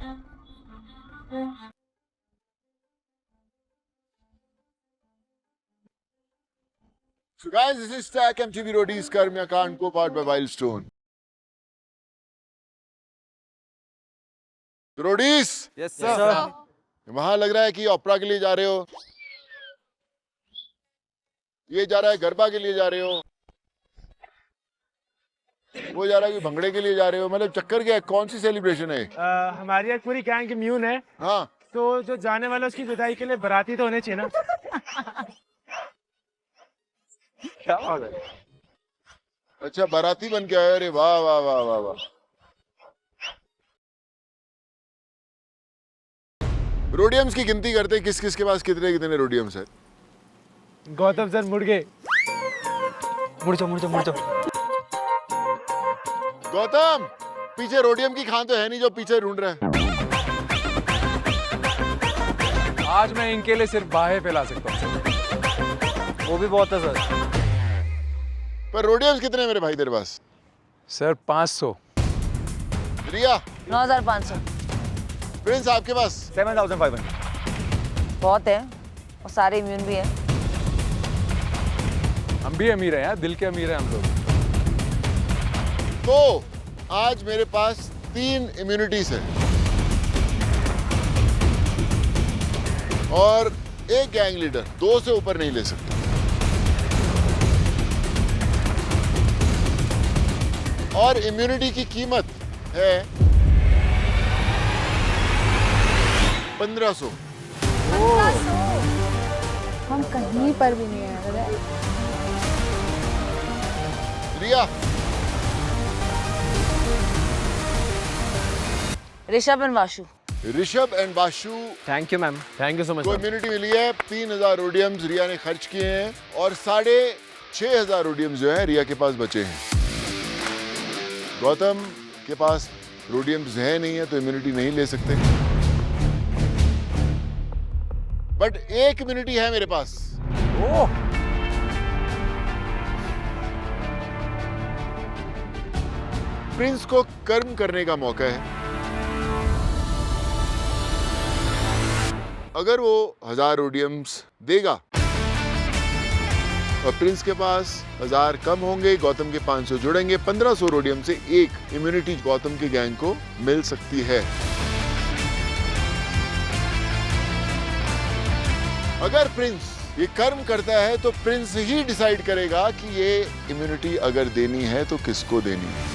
So guys, this is Stack MTV Roadies Karmya Khan co-powered by Wildstone. Roadies yes sir. वहां लग रहा है कि ओपरा के लिए जा रहे हो, ये जा रहा है गरबा के लिए जा रहे हो, वो जा रहा है कि भंगड़े के लिए जा रहे हो, मतलब चक्कर क्या है, कौन सी सेलिब्रेशन है? हमारी एक पूरी गैंग की म्यून है। हाँ तो जो जाने वाला उसकी विदाई के लिए बाराती तो होने चाहिए ना। क्या बात है। अच्छा, बाराती बन के आए, अरे वाह वाह वाह वाह वाह। रोडियम्स की गिनती करते हैं, किस किस के पास कितने कितने रोडियम्स है। गौतम सर मुड़ गए। मुड़ जाओ। गौतम, पीछे रोडियम की खान तो है नहीं जो पीछे ढूंढ रहा है। आज मैं इनके लिए सिर्फ बाहें फैला सकता हूँ सर। वो भी बहुत है सर। पर रोडियम्स कितने हैं मेरे भाई तेरे पास? सर 500। रिया? 9,500। प्रिंस आपके पास? 7,500। बहुत है, और सारे इम्यून भी है। हम भी अमीर हैं यार, दिल के अमीर हैं हम लोग। तो आज मेरे पास 3 इम्यूनिटीज है और एक गैंग लीडर, 2 से ऊपर नहीं ले सकता। और इम्यूनिटी की कीमत है 1500। हम कहीं पर भी नहीं है। Riya? Rishabh and Vashu. Rishabh and Vashu, thank you ma'am, thank you so much. को इम्यूनिटी मिली है। 3000 रोडियम्स रिया ने खर्च किए हैं और 6,500 रोडियम्स जो है रिया के पास बचे हैं। गौतम के पास रोडियम्स है नहीं है तो इम्यूनिटी नहीं ले सकते, बट एक इम्यूनिटी है मेरे पास। ओह, प्रिंस को कर्म करने का मौका है। अगर वो 1000 रोडियम्स देगा और प्रिंस के पास 1000 कम होंगे, गौतम के 500 जुड़ेंगे, 1500 रोडियम से एक इम्यूनिटी गौतम की गैंग को मिल सकती है। अगर प्रिंस ये कर्म करता है तो प्रिंस ही डिसाइड करेगा कि ये इम्यूनिटी अगर देनी है तो किसको देनी है।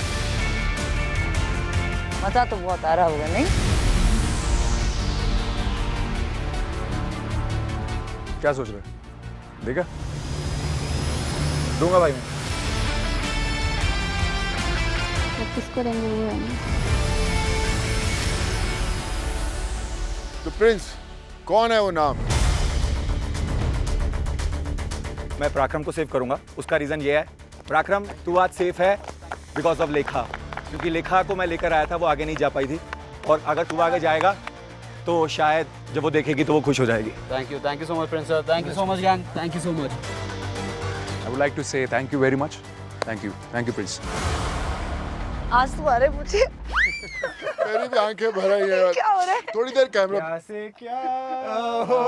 मजा तो बहुत आ रहा होगा, नहीं? क्या सोच रहे? देखा? दूंगा भाई मैं। तो किसको देंगे वो है ना। तो प्रिंस कौन है वो नाम? मैं पराक्रम को सेव करूंगा। उसका रीजन ये है, पराक्रम तू आज सेफ है बिकॉज ऑफ लेखा, क्योंकि लेखा को मैं लेकर आया था, वो आगे नहीं जा पाई थी, और अगर तू आगे जाएगा तो शायद जब वो देखेगी तो वो खुश हो जाएगी। Thank you so much Prince sir, thank you so much gang, thank you so much. I would like to say thank you very much. Thank you Prince. आज तुम्हारे मुझे मेरी भी आंखें भर आई है। क्या हो रहा है? थोड़ी देर कैमरा। क्या से क्या हो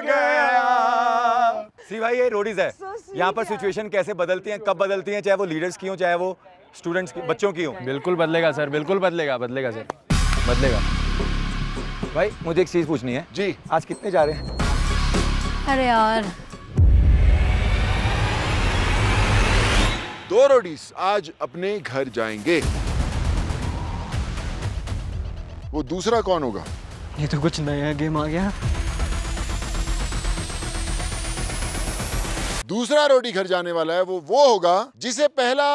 गया। सी भाई, ये रोडीज है। यहाँ पर सिचुएशन कैसे बदलती हैं, कब बदलती हैं, चाहे वो लीडर्स की हो, चाहे वो स्टूडेंट्स की, बच्चों की हो। बिल्कुल बदलेगा सर, बिल्कुल बदलेगा सर, बदलेगा। भाई मुझे एक चीज पूछनी है जी। आज कितने जा रहे हैं? अरे यार 2 रोडीज आज अपने घर जाएंगे। वो दूसरा कौन होगा? ये तो कुछ नया गेम आ गया। दूसरा रोडी घर जाने वाला है, वो होगा जिसे पहला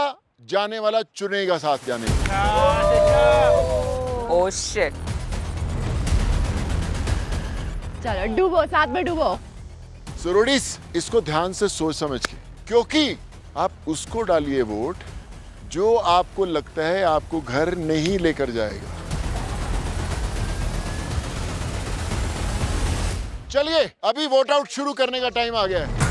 जाने वाला चुनेगा साथ जाने का। Oh shit. चलो डूबो, साथ में डूबो। सो रोडीज, इसको ध्यान से सोच समझ के, क्योंकि आप उसको डालिए वोट जो आपको लगता है आपको घर नहीं लेकर जाएगा। चलिए अभी वोट आउट शुरू करने का टाइम आ गया है।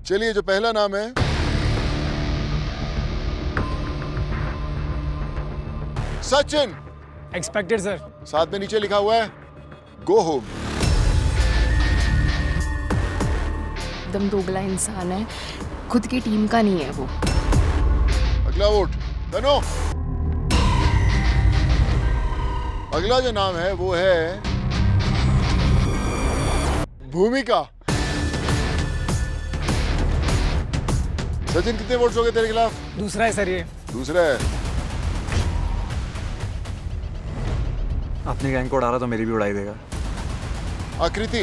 चलिए, जो पहला नाम है सचिन, एक्सपेक्टेड सर। साथ में नीचे लिखा हुआ है गो होम। एकदम दोगला इंसान है, खुद की टीम का नहीं है वो। अगला वोट तनु। अगला जो नाम है वो है भूमिका। सचिन, कितने वोट्स हो गए तेरे खिलाफ? दूसरा है सर ये। दूसरा है। अपनी गैंग को उड़ा रहा तो मेरी भी उड़ाई देगा। आकृति,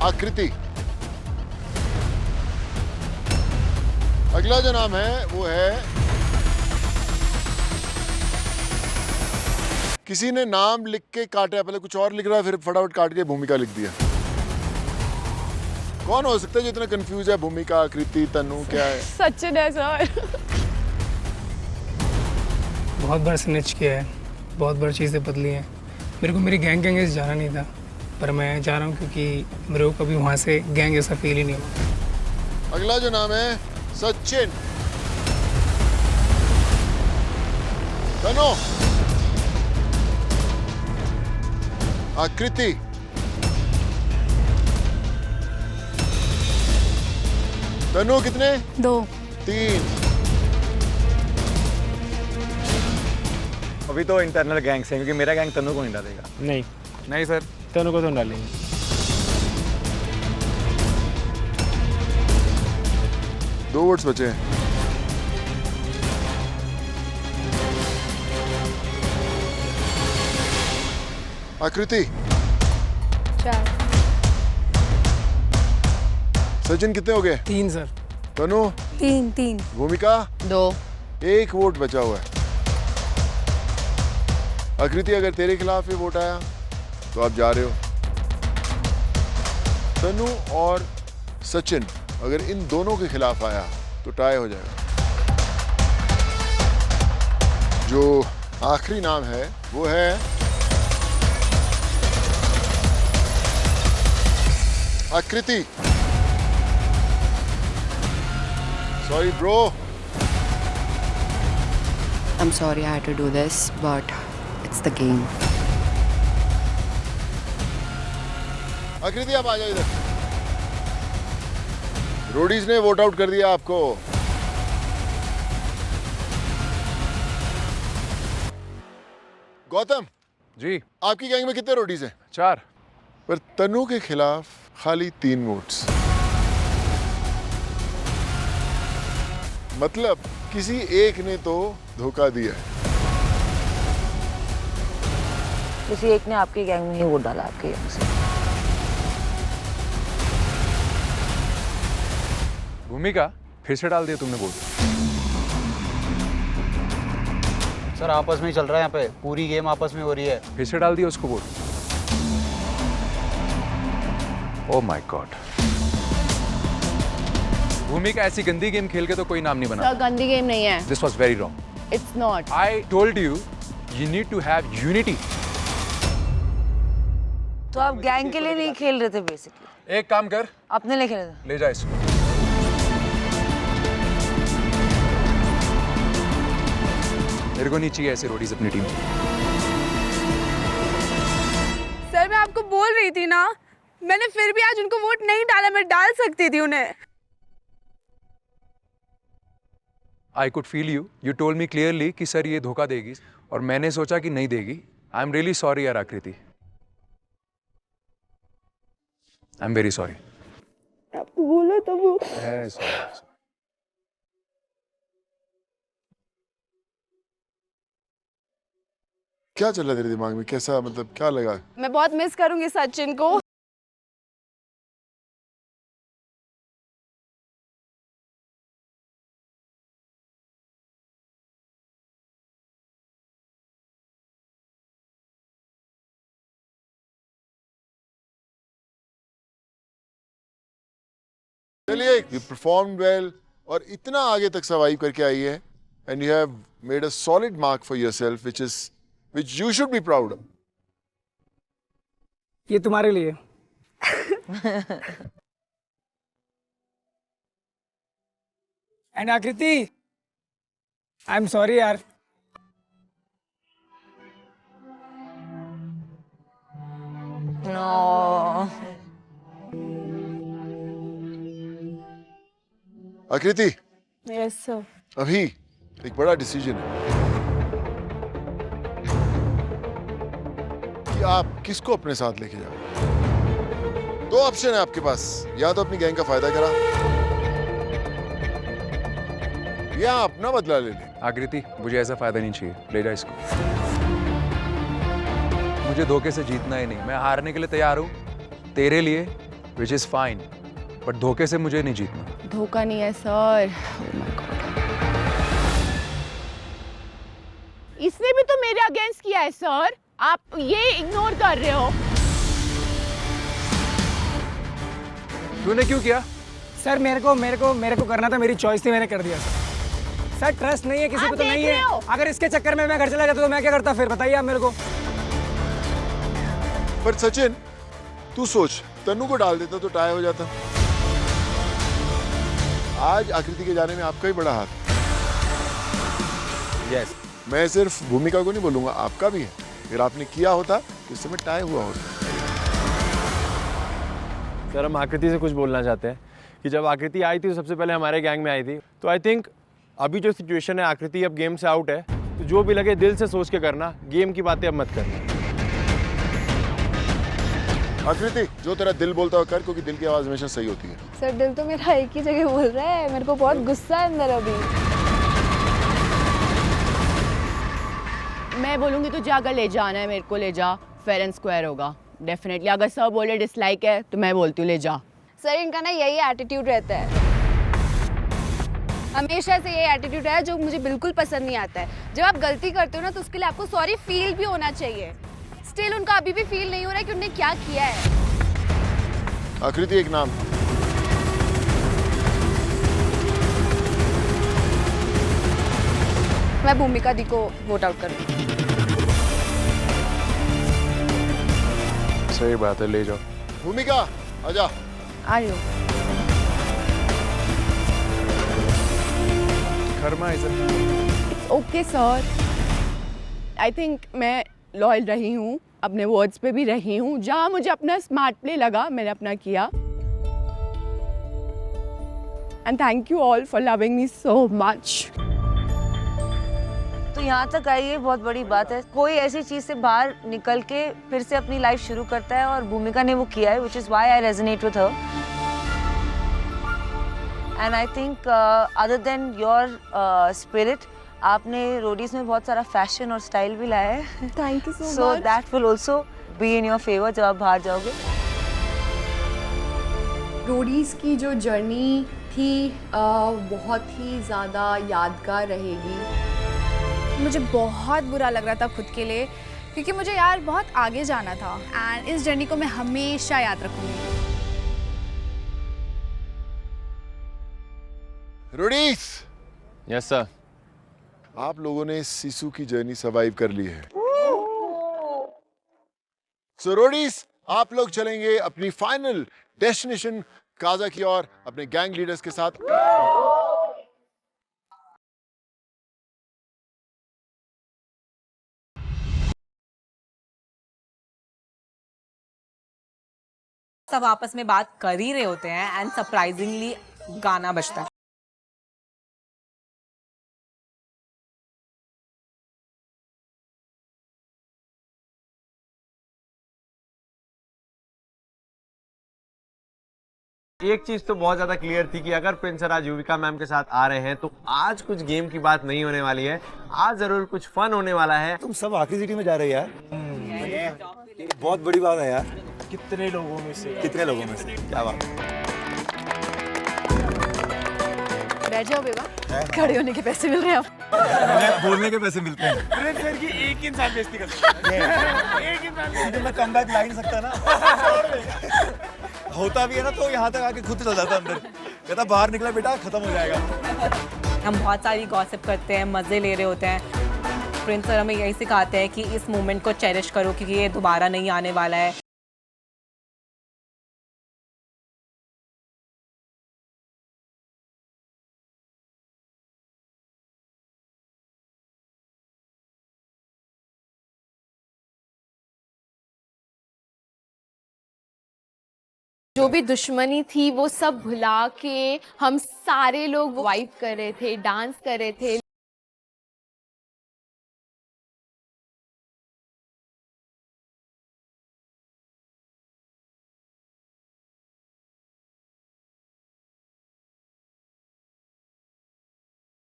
आकृति। अगला जो नाम है वो है, किसी ने नाम लिख के काटा, पहले कुछ और लिख रहा है फिर फटाफट काट के भूमिका लिख दिया। कौन हो सकता है जो इतना कंफ्यूज है? भूमिका, आकृति, तनु, क्या है? सचिन है सर। बहुत बार स्निच किया है, बहुत बार चीज़ें बदली हैं। मेरे को मेरी गैंग गैंग जाना नहीं था, पर मैं जा रहा हूँ क्योंकि मेरे को कभी वहाँ से गैंग जैसा फील ही नहीं हुआ। अगला जो नाम है सचिन। तनु, आकृति, तनु कितने? 2। 3। अभी तो इंटरनल गैंग्स हैं, क्योंकि मेरा गैंग तनु को नहीं डालेगा। नहीं, नहीं सर। तनु को तो डालेंगे। दो वोट्स बचे हैं। आकृति, 4। सचिन कितने हो गए? 3 सर। तनु, 3। भूमिका, 2। एक वोट बचा हुआ है। आकृति, अगर तेरे खिलाफ ये वोट आया तो आप जा रहे हो। तनु और सचिन, अगर इन दोनों के खिलाफ आया तो टाई हो जाएगा। जो आखिरी नाम है वो है आकृति। Sorry bro. I'm sorry I had to do this, but it's the game. आकृति, आप आ जाओ इधर। रोडीज ने वोट आउट कर दिया आपको। गौतम जी। आपकी गैंग में कितने रोडीज हैं? 4। पर तनु के खिलाफ खाली 3 वोट्स। मतलब किसी एक ने तो धोखा दिया है। किसी एक ने आपके गैंग में ही वोट डाला, आपके गैंग से। भूमिका, फिर से डाल दिया तुमने वोट। सर आपस में ही चल रहा है यहाँ पे, पूरी गेम आपस में हो रही है। फिर से डाल दिया उसको वोट। Oh my God. भूमिका, ऐसी गंदी गेम खेल के तो कोई नाम नहीं बना। सर गंदी गेम नहीं है। This was very wrong. It's not. I told you, you need to have unity. तो आप गैंग के लिए नहीं खेल रहे थे बेसिकली, एक काम कर, अपने लिए खेल रहे थे। ले जा इसको। मेरे को नहीं चाहिए ऐसे रोडीज अपनी टीम। सर मैं आपको बोल रही थी ना, मैंने फिर भी आज उनको वोट नहीं डाला, मैं डाल सकती थी उन्हें। I could feel you, you told me clearly कि सर ये धोखा देगी, और मैंने सोचा कि नहीं देगी। आई एम रियली सॉरी यार आकृति, आई एम वेरी सॉरी। आपको बोला था वो। क्या चल रहा है तेरे दिमाग में? कैसा, मतलब क्या लगा? मैं बहुत मिस करूंगी सचिन को। चलिए, यू परफॉर्म्ड वेल और इतना आगे तक सर्वाइव करके आई है, and you have made a solid mark for yourself, which you should be proud of. ये तुम्हारे लिए। एंड आकृति, आई एम सॉरी यार। नो। आकृति, यस सर। अभी एक बड़ा डिसीजन है कि आप किसको अपने साथ लेके जाओ। दो ऑप्शन है आपके पास, या तो अपनी गैंग का फायदा करा या अपना बदला ले ले। आकृति, मुझे ऐसा फायदा नहीं चाहिए, ले जा इसको। मुझे धोखे से जीतना ही नहीं, मैं हारने के लिए तैयार हूँ तेरे लिए, विच इज फाइन, बट धोखे से मुझे नहीं जीतना। धोखा नहीं है सर। Oh my God. इसने भी तो मेरे अगेंस्ट किया है सर, आप ये इग्नोर कर रहे हो। तूने क्यों किया? सर मेरे को करना था, मेरी चॉइस थी, मैंने कर दिया सर। ट्रस्ट नहीं है किसी आप को तो देख नहीं रहे है। हो? अगर इसके चक्कर में मैं घर चला जाता तो मैं क्या करता फिर, बताइए आप मेरे को। पर सचिन, तू सोच, तन्नू को डाल देता तो टाई हो जाता। आज आकृति के जाने में आपका ही बड़ा हाथ। यस। मैं सिर्फ भूमिका को नहीं बोलूंगा, आपका भी है। अगर आपने किया होता तो इस समय टाई हुआ होता। सर, हम आकृति से कुछ बोलना चाहते हैं कि जब आकृति आई थी तो सबसे पहले हमारे गैंग में आई थी, तो आई थिंक अभी जो सिचुएशन है, आकृति अब गेम से आउट है, तो जो भी लगे दिल से सोच के करना, गेम की बातें अब मत करना। आकृति, जो तेरा दिल बोलता है कर, क्योंकि दिल की आवाज हमेशा सही होती है। सर दिल तो मेरा एक ही जगह बोल रहा है, मेरे को बहुत गुस्सा है अंदर अभी। मैं बोलूंगी तो जा, अगर ले जाना है मेरे को ले जा, फेयर एंड स्क्वायर होगा डेफिनेटली। अगर सब बोले डिसलाइक है तो मैं बोलती हूँ ले जा। सर इनका ना यही एटीट्यूड रहता है, हमेशा से ये एटीट्यूड है जो मुझे बिल्कुल पसंद नहीं आता है। जब आप गलती करते हो ना तो उसके लिए आपको सॉरी फील भी होना चाहिए। स्टिल उनका अभी भी फील नहीं हो रहा है कि उन्होंने क्या किया है। आकृति, एक नाम। मैं भूमिका दी को वोट आउट करूँ। सही बात है, ले जाओ। भूमिका आजा। आ रही हूँ। Karma is it's okay sir. I think मैं लॉयल रही हूँ, अपने वर्ड्स पे भी रही हूँ। जहाँ मुझे अपना स्मार्ट प्ले लगा मैंने अपना किया। And thank you all for loving me so much. तो यहाँ तक आई है, बहुत बड़ी बात है। कोई ऐसी चीज से बाहर निकल के फिर से अपनी लाइफ शुरू करता है, और भूमिका ने वो किया है, which is why I resonate with her. And I think other than your spirit, आपने रोडीज में बहुत सारा फैशन और स्टाइल भी लाया है। Thank you so So much. that will also be in your favor जब आप बाहर जाओगे। रोडीज़ की जो जर्नी थी बहुत ही ज़्यादा यादगार रहेगी। मुझे बहुत बुरा लग रहा था खुद के लिए, क्योंकि मुझे यार बहुत आगे जाना था, एंड इस जर्नी को मैं हमेशा याद रखूंगी। Roadies, yes sir. आप लोगों ने सिसु की जर्नी सर्वाइव कर ली है। सो रोडीज, आप लोग चलेंगे अपनी फाइनल डेस्टिनेशन काजा की ओर अपने गैंग लीडर्स के साथ। सब आपस में बात कर ही रहे होते हैं एंड सरप्राइजिंगली गाना बजता है। एक चीज तो बहुत ज्यादा क्लियर थी कि अगर प्रिंस सर आज युविका मैम के साथ आ रहे हैं तो आज कुछ गेम की बात नहीं होने वाली है, आज जरूर कुछ फन होने वाला है। तुम सब आखिरी सिटी में जा रहे हो यार, बहुत बड़ी बात है यार। कितने लोगों में से क्या बात है। बैठ जाओ बेवा, खड़े होने के पैसे मिल रहे हैं आप। बोलने के पैसे मिलते हैं। प्रिंस सर की एक इंसान बेइज्जती करता है। एक इंसान मैं कमबैक ला नहीं सकता ना। होता भी है ना तो यहाँ तक आके खुद चला जाता अंदर, कहता बाहर निकला बेटा खत्म हो जाएगा। हम बहुत सारी गॉसिप करते हैं, मजे ले रहे होते हैं। प्रिंस सर हमें यही सिखाते हैं कि इस मोमेंट को चेरिश करो क्योंकि ये दोबारा नहीं आने वाला है। जो भी दुश्मनी थी वो सब भुला के हम सारे लोग वाइब कर रहे थे, डांस कर रहे थे।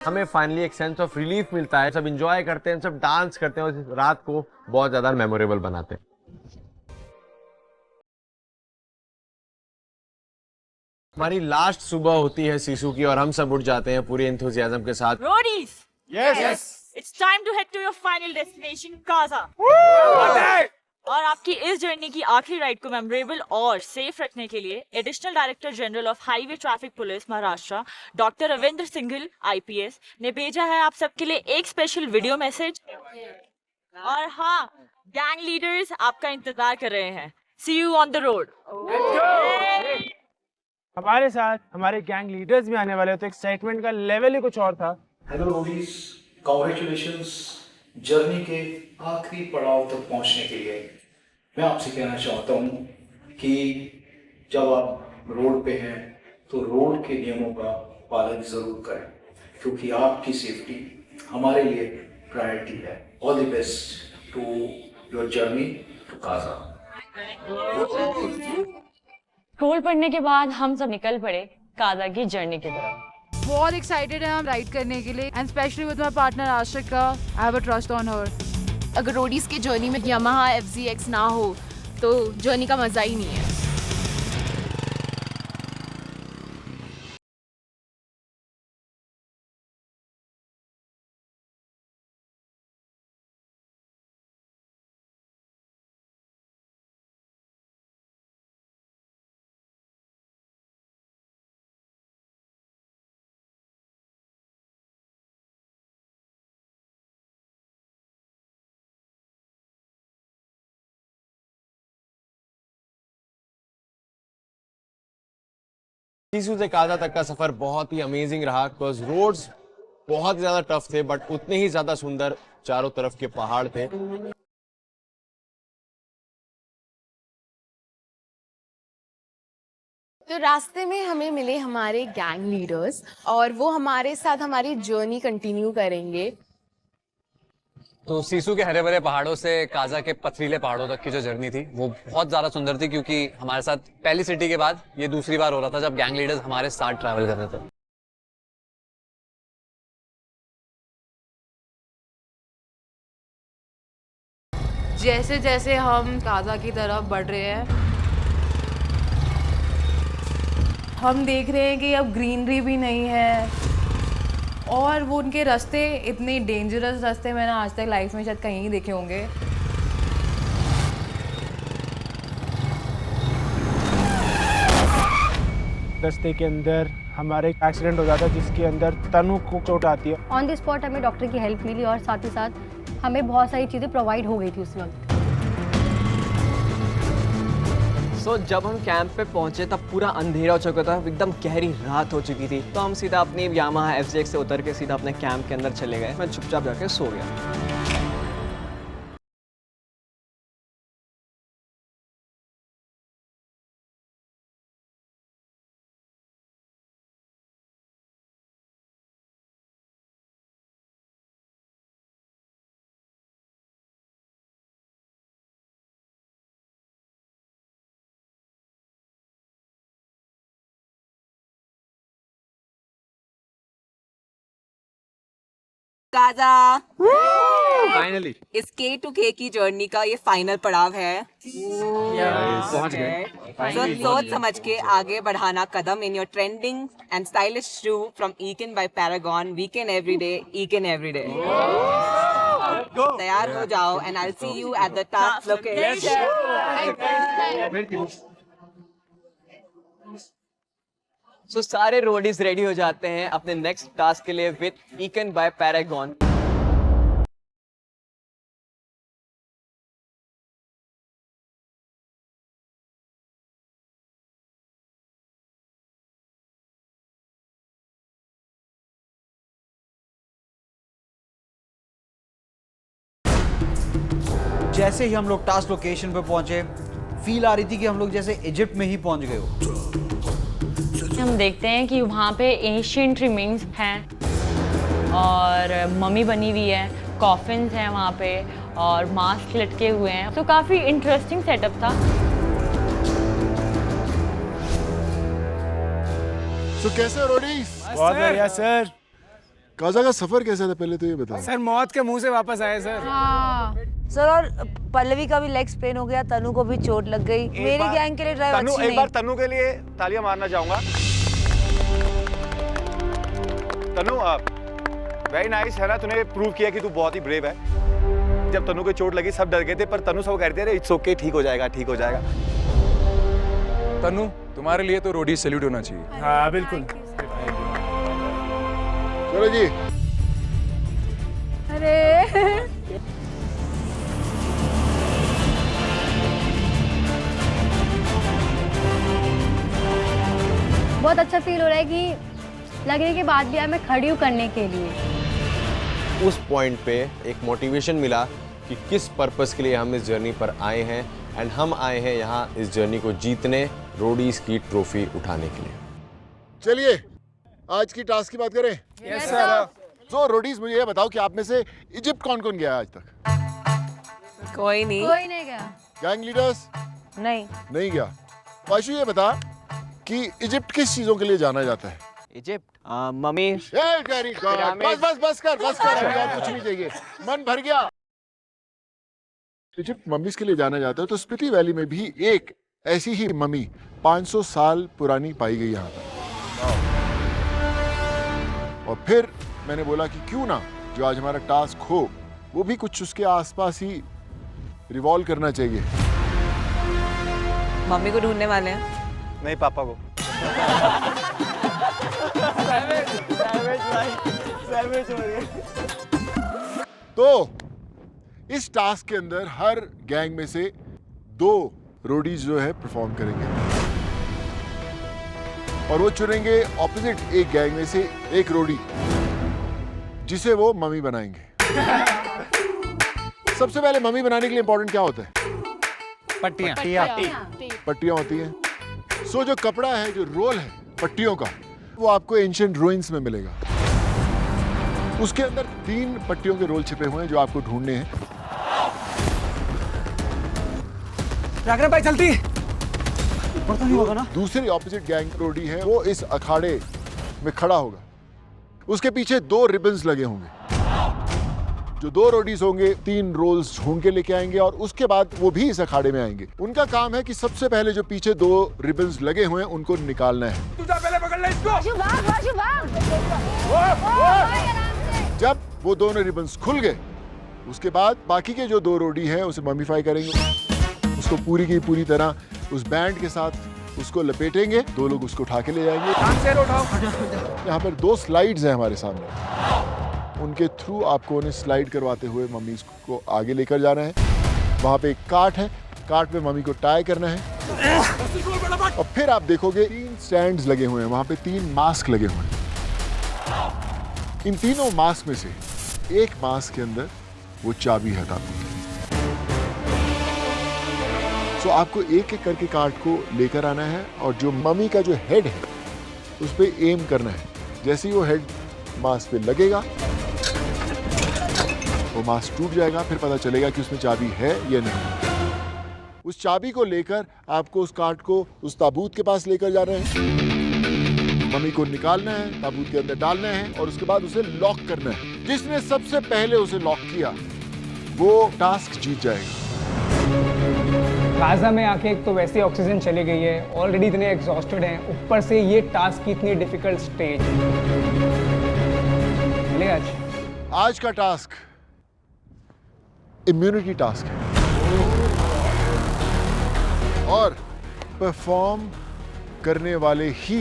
हमें फाइनली एक सेंस ऑफ रिलीफ मिलता है, सब एंजॉय करते हैं, सब डांस करते हैं और इस रात को बहुत ज़्यादा मेमोरेबल बनाते हैं। हमारी लास्ट सुबह होती है सीसू की और हम सब उठ जाते हैं पूरी एंथुसियाज्म के साथ। Roadies! Yes! It's time to head to your final destination, Kaza. और आपकी इस जर्नी की आखिरी राइड को मेमोरेबल और सेफ रखने के लिए additional director general of highway traffic police Maharashtra doctor Ravindra Singhal IPS ने भेजा है आप सबके लिए एक स्पेशल वीडियो मैसेज। और हाँ, गैंग लीडर्स आपका इंतजार कर रहे हैं। सी यू ऑन द रोड। हमारे साथ हमारे गैंग लीडर्स भी आने वाले हैं, तो एक्साइटमेंट का लेवल ही कुछ और था। हेलो रोडीज, कांग्रेचुलेशंस जर्नी के आखिरी पड़ाव तक पहुंचने के लिए। मैं आपसे कहना चाहता हूं कि जब आप रोड पे हैं तो रोड के नियमों का पालन जरूर करें, क्योंकि आपकी सेफ्टी हमारे लिए प्रायोरिटी है। All the best to your journey to Kaza. Role पढ़ने के बाद हम सब निकल पड़े काजा की जर्नी की तरफ। बहुत एक्साइटेड है हम राइड करने के लिए and specially with my partner Ashika. I have a trust on her. अगर रोडीज की जर्नी में यामाहा FZX ना हो तो जर्नी का मजा ही नहीं है। सीसू से काजा तक का सफर बहुत ही अमेजिंग रहा, बिकॉज रोड्स बहुत ज्यादा टफ थे बट उतने ही ज्यादा सुंदर चारों तरफ के पहाड़ थे। तो रास्ते में हमें मिले हमारे गैंग लीडर्स और वो हमारे साथ हमारी जर्नी कंटिन्यू करेंगे। तो सीसू के हरे भरे पहाड़ों से काजा के पथरीले पहाड़ों तक की जो जर्नी थी वो बहुत ज़्यादा सुंदर थी, क्योंकि हमारे साथ पहली सिटी के बाद ये दूसरी बार हो रहा था जब गैंग लीडर्स हमारे साथ ट्रैवल कर रहे थे। जैसे जैसे हम काजा की तरफ बढ़ रहे हैं हम देख रहे हैं कि अब ग्रीनरी भी नहीं है और वो उनके रास्ते इतने डेंजरस रास्ते मैंने आज तक लाइफ में शायद कहीं नहीं देखे होंगे। रास्ते के अंदर हमारे एक एक्सीडेंट हो जाता है जिसके अंदर तनु को चोट आती है। ऑन द स्पॉट हमें डॉक्टर की हेल्प मिली और साथ ही साथ हमें बहुत सारी चीज़ें प्रोवाइड हो गई थी उस वक्त। जब हम कैंप पे पहुंचे तब पूरा अंधेरा हो चुका था, एकदम गहरी रात हो चुकी थी। तो हम सीधा अपनी यामाहा FZX से उतर के सीधा अपने कैंप के अंदर चले गए। मैं चुपचाप जाके सो गया। काजा फाइनली इस K2K की जर्नी का ये फाइनल पड़ाव है। पहुंच गए। तो सोच समझ के आगे बढ़ाना कदम in your trending and stylish shoe from ईकन by Paragon, weekend everyday, Eeken everyday. तैयार हो जाओ and I will see you at the task location. So सारे रोडीज रेडी हो जाते हैं अपने नेक्स्ट टास्क के लिए विद ईकन बाय पैरागॉन। जैसे ही हम लोग टास्क लोकेशन पे पहुंचे फील आ रही थी कि हम लोग जैसे इजिप्ट में ही पहुंच गए हो। हम देखते हैं कि वहाँ पे एशियंट रिमेन्स हैं और मम्मी बनी हुई है, कॉफिन्स हैं वहाँ पे और मास्क लटके हुए हैं, तो काफ़ी इंटरेस्टिंग सेटअप था। तो कैसे रोडीज? बहुत बढ़िया सर। काजा का सफर कैसा था पहले तो ये बताओ। सर मौत के मुंह से वापस आए सर। हाँ सर, और पल्लवी का भी लेग स्प्रेन हो गया, तनु को भी चोट लग गई। मेरी गैंग के लिए ड्राइव अच्छी नहीं। एक बार तनु के लिए तालियां मारना चाहूंगा। तनु वेरी नाइस है ना, तूने प्रूव किया कि तू बहुत ही ब्रेव है। जब तनु को चोट लगी सब डर गए थे, पर तनु सब कह रहे थे इट्स ओके, ठीक हो जाएगा, ठीक हो जाएगा। तनु, तुम्हारे लिए तो रोडी सैल्यूट होना चाहिए। हाँ बिल्कुल। चलो जी। अरे बहुत अच्छा फील हो रहा है कि लगने के बाद भी मैं खड़ी हूँ करने के लिए। उस पॉइंट पे एक मोटिवेशन मिला कि किस पर्पस के लिए हम इस जर्नी पर आए हैं, एंड हम आए हैं यहाँ इस जर्नी को जीतने, रोडीज की ट्रॉफी उठाने के लिए। चलिए आज की टास्क की बात करें। Yes sir. तो रोडीज मुझे ये बताओ कि आप में से इजिप्ट कौन कौन गया आज तक? कोई नहीं गया। गैंग लीडर्स नहीं गया। वाशु ये बता कि इजिप्ट किस चीजों के लिए जाना जाता है? Egypt mummy. बस कर और कुछ नहीं चाहिए, मन भर गया। इजिप्ट मम्मीज के लिए जाना जाता है, तो स्पीति वैली में भी एक ऐसी ही मम्मी 500 साल पुरानी पाई गई यहाँ पर। और फिर मैंने बोला कि क्यों ना जो आज हमारा टास्क हो वो भी कुछ उसके आसपास ही रिवॉल्व करना चाहिए। मम्मी को ढूंढने वाले हैं? नहीं, पापा को। तो इस टास्क के अंदर हर गैंग में से 2 रोडीज जो है परफॉर्म करेंगे और वो चुनेंगे ऑपोजिट एक गैंग में से एक रोडी जिसे वो मम्मी बनाएंगे। सबसे पहले मम्मी बनाने के लिए इंपॉर्टेंट क्या होता है? पट्टियां होती हैं। सो जो कपड़ा है, जो रोल है पट्टियों का, वो आपको एंशिएंट रूइंस में मिलेगा। उसके अंदर 3 पट्टियों के रोल छिपे हुए हैं जो आपको ढूंढने हैं। भाई चलती नहीं होगा ना। दूसरी ऑपोजिट गैंग रोडी है, वो इस अखाड़े में खड़ा होगा। उसके पीछे 2 रिबन्स लगे होंगे। जो 2 रोडीज होंगे 3 रोल्स ढूंढ के लेके आएंगे और उसके बाद वो भी इस अखाड़े में आएंगे। उनका काम है कि सबसे पहले जो पीछे 2 रिबन्स लगे हुए हैं उनको निकालना है। तू जा पहले पकड़ ले इसको। जब वो दोनों रिबन्स खुल गए उसके बाद बाकी के जो 2 रोडी हैं उसे मम्मीफाई करेंगे, उसको पूरी की पूरी तरह उस बैंड के साथ उसको लपेटेंगे। 2 लोग उसको उठा के ले जाएंगे। यहाँ पर 2 स्लाइड्स हैं हमारे सामने, उनके थ्रू आपको उन्हें स्लाइड करवाते हुए मम्मी को आगे लेकर जाना है। वहाँ पे एक कार्ट है, कार्ट पे मम्मी को टाई करना है और फिर आप देखोगे 3 स्टैंड्स लगे हुए हैं, वहाँ पे 3 मास्क लगे हुए हैं। इन तीनों मास्क में से एक मास्क के अंदर वो चाबी है ताबूत। तो आपको एक एक करके कार्ड को लेकर आना है और जो मम्मी का जो हेड है उस पे एम करना है। जैसे ही वो हेड मास्क पे लगेगा वो मास्क टूट जाएगा, फिर पता चलेगा कि उसमें चाबी है या नहीं। उस चाबी को लेकर आपको उस कार्ड को उस ताबूत के पास लेकर जाना है, मम्मी को निकालना है, ताबूत के अंदर डालना है और उसके बाद उसे लॉक करना है। जिसने सबसे पहले उसे लॉक किया वो टास्क जीत जाएगा। गाजा में आके एक तो वैसे ऑक्सीजन चली गई है, ऑलरेडी इतने एग्जॉस्टेड हैं, ऊपर से ये टास्क की इतनी डिफिकल्ट स्टेज। आज का टास्क इम्यूनिटी टास्क है और परफॉर्म करने वाले ही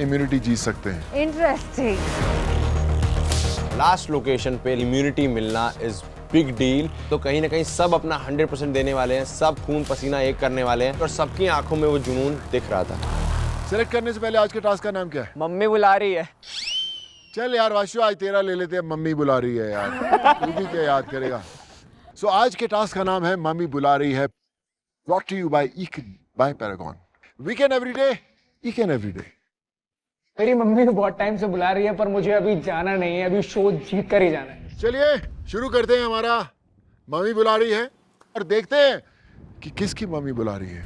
इम्यूनिटी जीत सकते हैं। इंटरेस्टिंग। लास्ट लोकेशन पे इम्यूनिटी मिलना इज बिग डील। तो कहीं ना कहीं सब अपना 100% देने वाले हैं, सब खून पसीना एक करने वाले हैं और सबकी आंखों में वो जुनून दिख रहा था। सिलेक्ट करने से पहले आज के टास्क का नाम क्या है? मम्मी बुला रही है। चल यार वाशु, आज तेरा ले लेते हैं, मम्मी बुला रही है यार। तू भी क्या याद करेगा। सो आज के टास्क का नाम है मम्मी बुला रही है। brought to you by Eken by Paragon. Weekend every day, Eken every day. मेरी मम्मी बहुत टाइम से बुला रही है पर मुझे अभी जाना नहीं है, अभी शो जीत कर ही जाना है। चलिए शुरू करते हैं। हमारा मम्मी बुला रही है और देखते हैं कि किसकी मम्मी बुला रही है।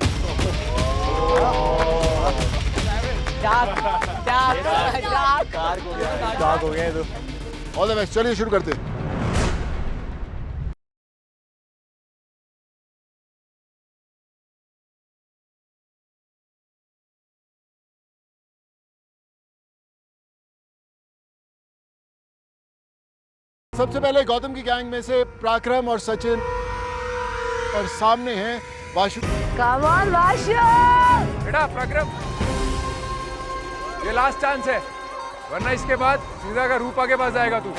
डार्क हो गया तो। ऑल द बेस्ट, चलिए शुरू करते हैं। सबसे पहले गौतम की गैंग में से पराक्रम और सचिन और सामने हैं वाशु। Come on Vashu. बेटा पराक्रम, ये लास्ट चांस है, वरना इसके बाद सीधा का रूपा के पास आएगा तू।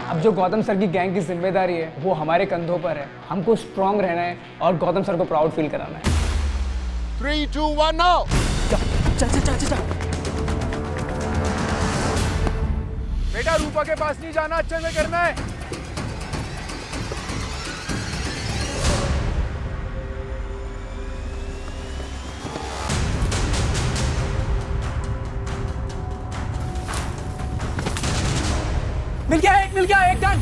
अब जो गौतम सर की गैंग की जिम्मेदारी है वो हमारे कंधों पर है। हमको स्ट्रांग रहना है और गौतम सर को प्राउड फील कराना है। 3, 2, 1 नाउ। चल। बेटा रूपा के पास नहीं जाना, अच्छे से करना है। मिल गया एक डन।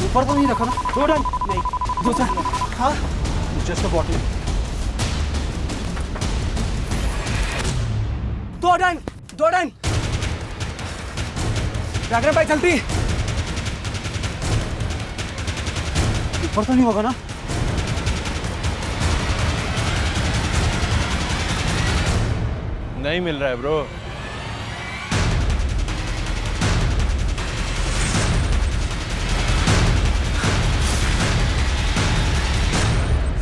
ऊपर तो नहीं रखा ना? 2 डन। नहीं, दूसरा। हाँ, जस्ट अ बॉटल। 2 डन। पराक्रम भाई चलती। ऊपर तो नहीं होगा ना? नहीं मिल रहा है ब्रो।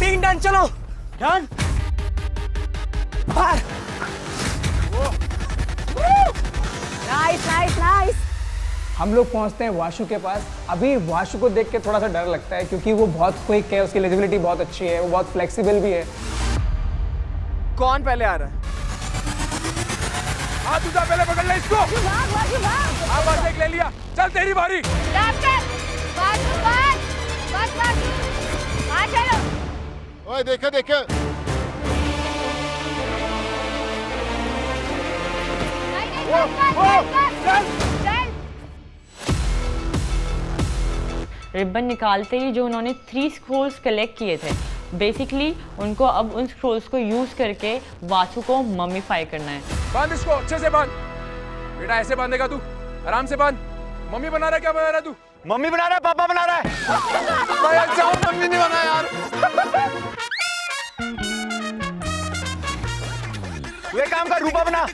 तीन डन, चलो डन। बाहर। नाइस। हम लोग पहुंचते हैं वाशु के पास। अभी वाशु को देख के थोड़ा सा डर लगता है क्योंकि वो बहुत क्विक है, उसकी एलिजिबिलिटी बहुत अच्छी है, वो बहुत फ्लेक्सिबल भी है। कौन पहले आ रहा है? हाँ दूसरा पहले पकड़ ले इसको। हाँ बस एक ले लिया, चल तेरी बारी। ओए देखो। रिबन निकालते ही जो उन्होंने 3 स्क्रोल्स कलेक्ट किए थे, बेसिकली उनको अब उन स्क्रोल्स को यूज करके वासु को मम्मीफाई करना है। बांध इसको, अच्छे से बांध। बेटा ऐसे बांधेगा तू, आराम से बांध। मम्मी बना रहा है, क्या बना रहा है तू? मम्मी बना रहा है, पापा बना रहा है। भाई अच्छा मम्मी नहीं बना यार। तू एक काम कर, रूपा बना।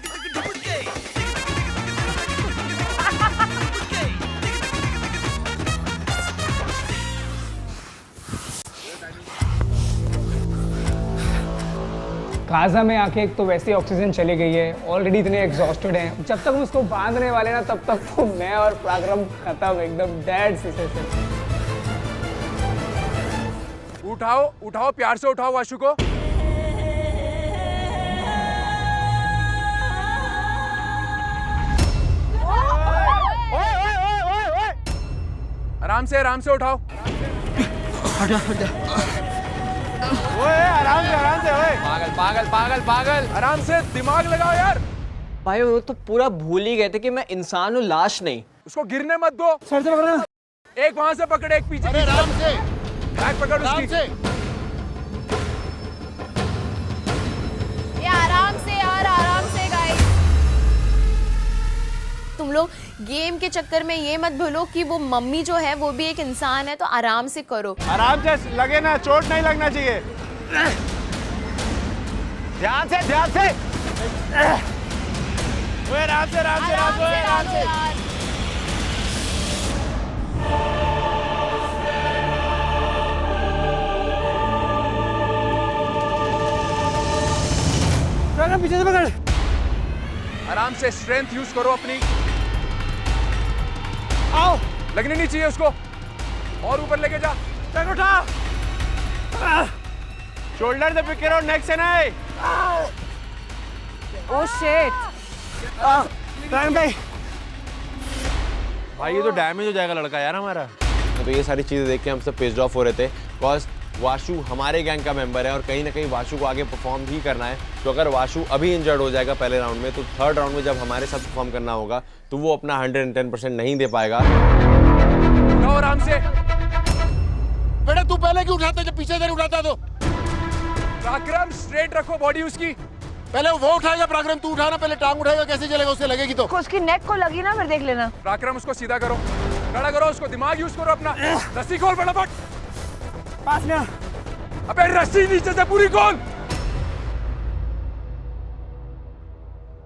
काजा में आके एक तो वैसे ऑक्सीजन चली गई है, ऑलरेडी इतने एग्जॉस्टेड हैं। जब तक हम उसको बांधने वाले ना तब तक तो मैं और पराक्रम खत्म, एकदम डेड सिचुएशन। उठाओ प्यार से उठाओ वाशु को। आराम से उठाओ। हट जा। ओए आराम से ओए। पागल आराम से दिमाग लगाओ यार। भाई वो तो पूरा भूल ही गए थे कि मैं इंसान हूँ, लाश नहीं। उसको गिरने मत दो। सर से पकड़ना। एक वहां से पकड़, एक पीछे। अरे आराम से। बैक पकड़ उसकी। आराम से यार, आराम से गाइस। तुम लोग गेम के चक्कर में ये मत भूलो कि वो मम्मी जो है वो भी एक इंसान है, तो आराम से करो। आराम से लगे ना, चोट नहीं लगना चाहिए। ध्यान से ओए आराम से। पीछे से पकड़। आराम से स्ट्रेंथ यूज करो अपनी। आओ, लगनी नहीं चाहिए उसको। और ऊपर लेके जा। चल उठा। शोल्डर से पिक करो, नेक से नहीं। Oh shit. भाई ये तो डैमेज हो जाएगा लड़का यार हमारा। तो ये सारी चीज़ें देख के हम सब पेस्ड ऑफ हो रहे थे, बिकॉज वाशु हमारे गैंग का मेंबर है और कहीं ना कहीं वाशु को आगे परफॉर्म ही करना है। तो अगर वाशु अभी इंजर्ड हो जाएगा पहले राउंड में, तो थर्ड राउंड में जब हमारे साथ परफॉर्म करना होगा तो वो अपना 110% नहीं दे पाएगा। आराम से बेटा, तू पहले क्यों उठाता जब पीछे से नहीं उठाता तो? पराक्रम स्ट्रेट रखो बॉडी उसकी। पहले वो उठाएगा पराक्रम, तू उठाना, पहले टांग उठाएगा, कैसे चलेगा? उससे लगेगी तो उसकी नेक को लगी ना, फिर देख लेना। पराक्रम उसको सीधा करो, खड़ा करो उसको, दिमाग यूज करो अपना। रस्सी खोल फटाफट, पास में आ। अबे रस्सी नीचे से पूरी खोल।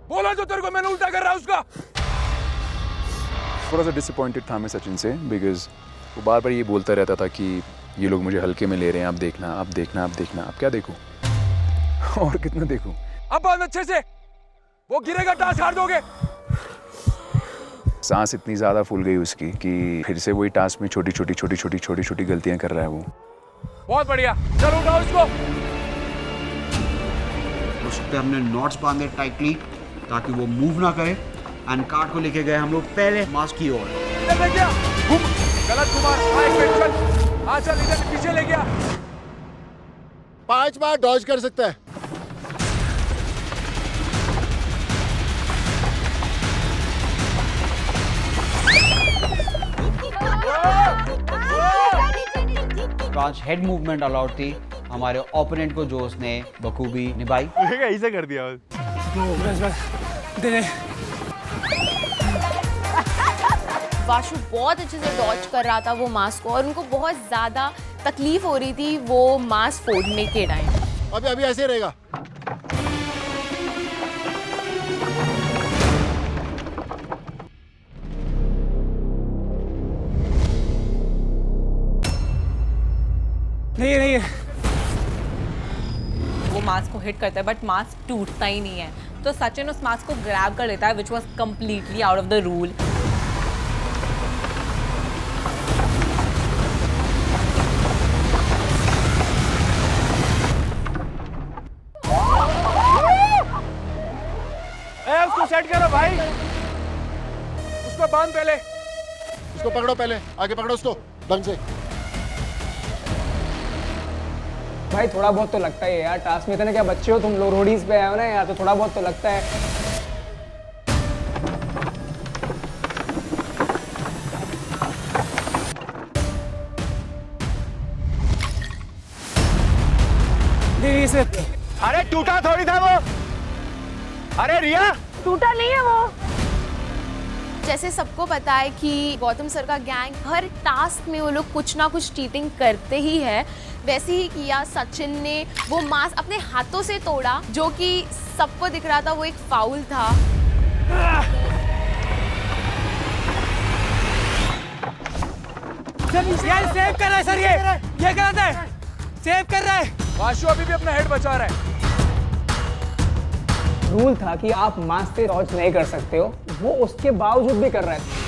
बोला जो तेरे को मैंने उल्टा कर रहा उसका। थोड़ा सा डिसअपॉइंटेड था मैं सचिन से, बिकॉज वो बार बार ये बोलता रहता था कि ये लोग मुझे हल्के में ले रहे हैं, आप देखना आप देखना आप देखना। अब क्या देखूं और कितना देखूं? अब बहुत अच्छे से, वो गिरेगा टास्क हार दोगे। सांस इतनी ज्यादा फूल गई उसकी कि फिर से वही टास्क में छोटी छोटी गलतियां कर रहा है वो। बहुत बढ़िया, चलो उठाओ उसको। उस पे हमने नॉट्स बांधे टाइटली ताकि वो मूव ना करे, एंड कार्ड को लेके गए हम लोग पहले मास्क की ओर। गलत कुमार, हाँ चल इधर पीछे ले गया। 5 बार डॉज कर सकता है। पांच हेड मूवमेंट अलाउड थी, हमारे ओपोनेंट को जो उसने बखूबी निभाई। ऐसे कर दिया वाशु बहुत अच्छे से डॉज कर रहा था वो मास्क को, और उनको बहुत ज़्यादा तकलीफ हो रही थी वो मास्क फोड़ने के टाइम। अभी ऐसे रहेगा। नहीं वो मास्क को हिट करता है बट मास्क टूटता ही नहीं है, तो सचिन उस मास्क को ग्रैब कर लेता है, which was completely out of the rule. उसको सेट करो भाई, उसको बांध पहले, उसको पकड़ो पहले, आगे पकड़ो उसको ढंग से। भाई थोड़ा बहुत तो लगता ही है यार, टास्क में इतने क्या बच्चे हो तुम लोग, रोडीज पे आए हो ना यार, तो थोड़ा बहुत तो लगता है। अरे टूटा थोड़ी था वो। अरे रिया, टूटा नहीं है वो। जैसे सबको पता है कि गौतम सर का गैंग हर टास्क में वो लोग कुछ ना कुछ चीटिंग करते ही है, वैसे ही किया सचिन ने। वो मास्क अपने हाथों से तोड़ा, जो कि सबको दिख रहा था वो एक फाउल था। यार सेव कर रहा है सर, ये गलत है, सेव कर रहा है। वाशु अभी भी अपना हेड बचा रहा है। रूल था कि आप मास्क से डॉज नहीं कर सकते हो, वो उसके बावजूद भी कर रहे थे।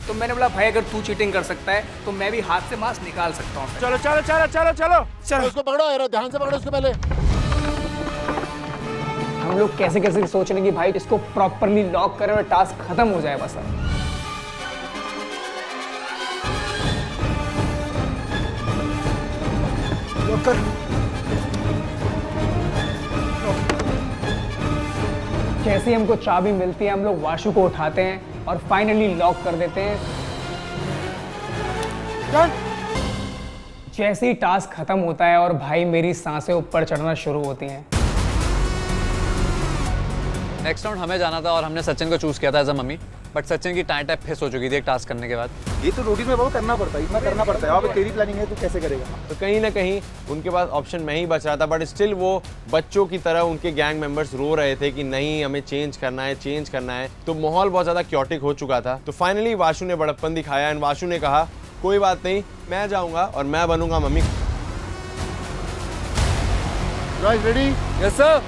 तो मैंने बोला भाई अगर तू चीटिंग कर सकता है तो मैं भी हाथ से मास्क निकाल सकता हूँ। चलो चलो चलो चलो चलो चलो उसको पकड़ो यार, ध्यान से पकड़ो उसको पहले। हम लोग कैसे कैसे सोच रहे हैं कि भाई इसको प्रॉपरली लॉक करें और टास्क खत्म हो जाए बस। लॉक कर। जैसे ही हमको चाबी मिलती है हम लोग वाशु को उठाते हैं और फाइनली लॉक कर देते हैं। जैसे ही टास्क खत्म होता है और भाई मेरी सांसें ऊपर चढ़ना शुरू होती हैं। नेक्स्ट राउंड हमें जाना था और हमने सचिन को चूज किया था as a mummy, but Sachin की टाइम टाइप फिस हो चुकी थी एक टास्क करने के बाद। ये तो रोटी में बहुत करना पड़ता है, इतना करना पड़ता है। अब तेरी प्लानिंग है, तू कैसे करेगा? तो कहीं ना कहीं उनके पास ऑप्शन में ही बच रहा था, बट स्टिल वो बच्चों की तरह उनके गैंग मेंबर्स रो रहे थे कि नहीं हमें चेंज करना है, चेंज करना है। तो माहौल बहुत ज्यादा क्योटिक हो चुका था। तो फाइनली वाशु ने बड़प्पन दिखाया एंड वाशु ने कहा कोई बात नहीं, मैं जाऊंगा और मैं बनूंगा मम्मी। रेडी? Yes sir.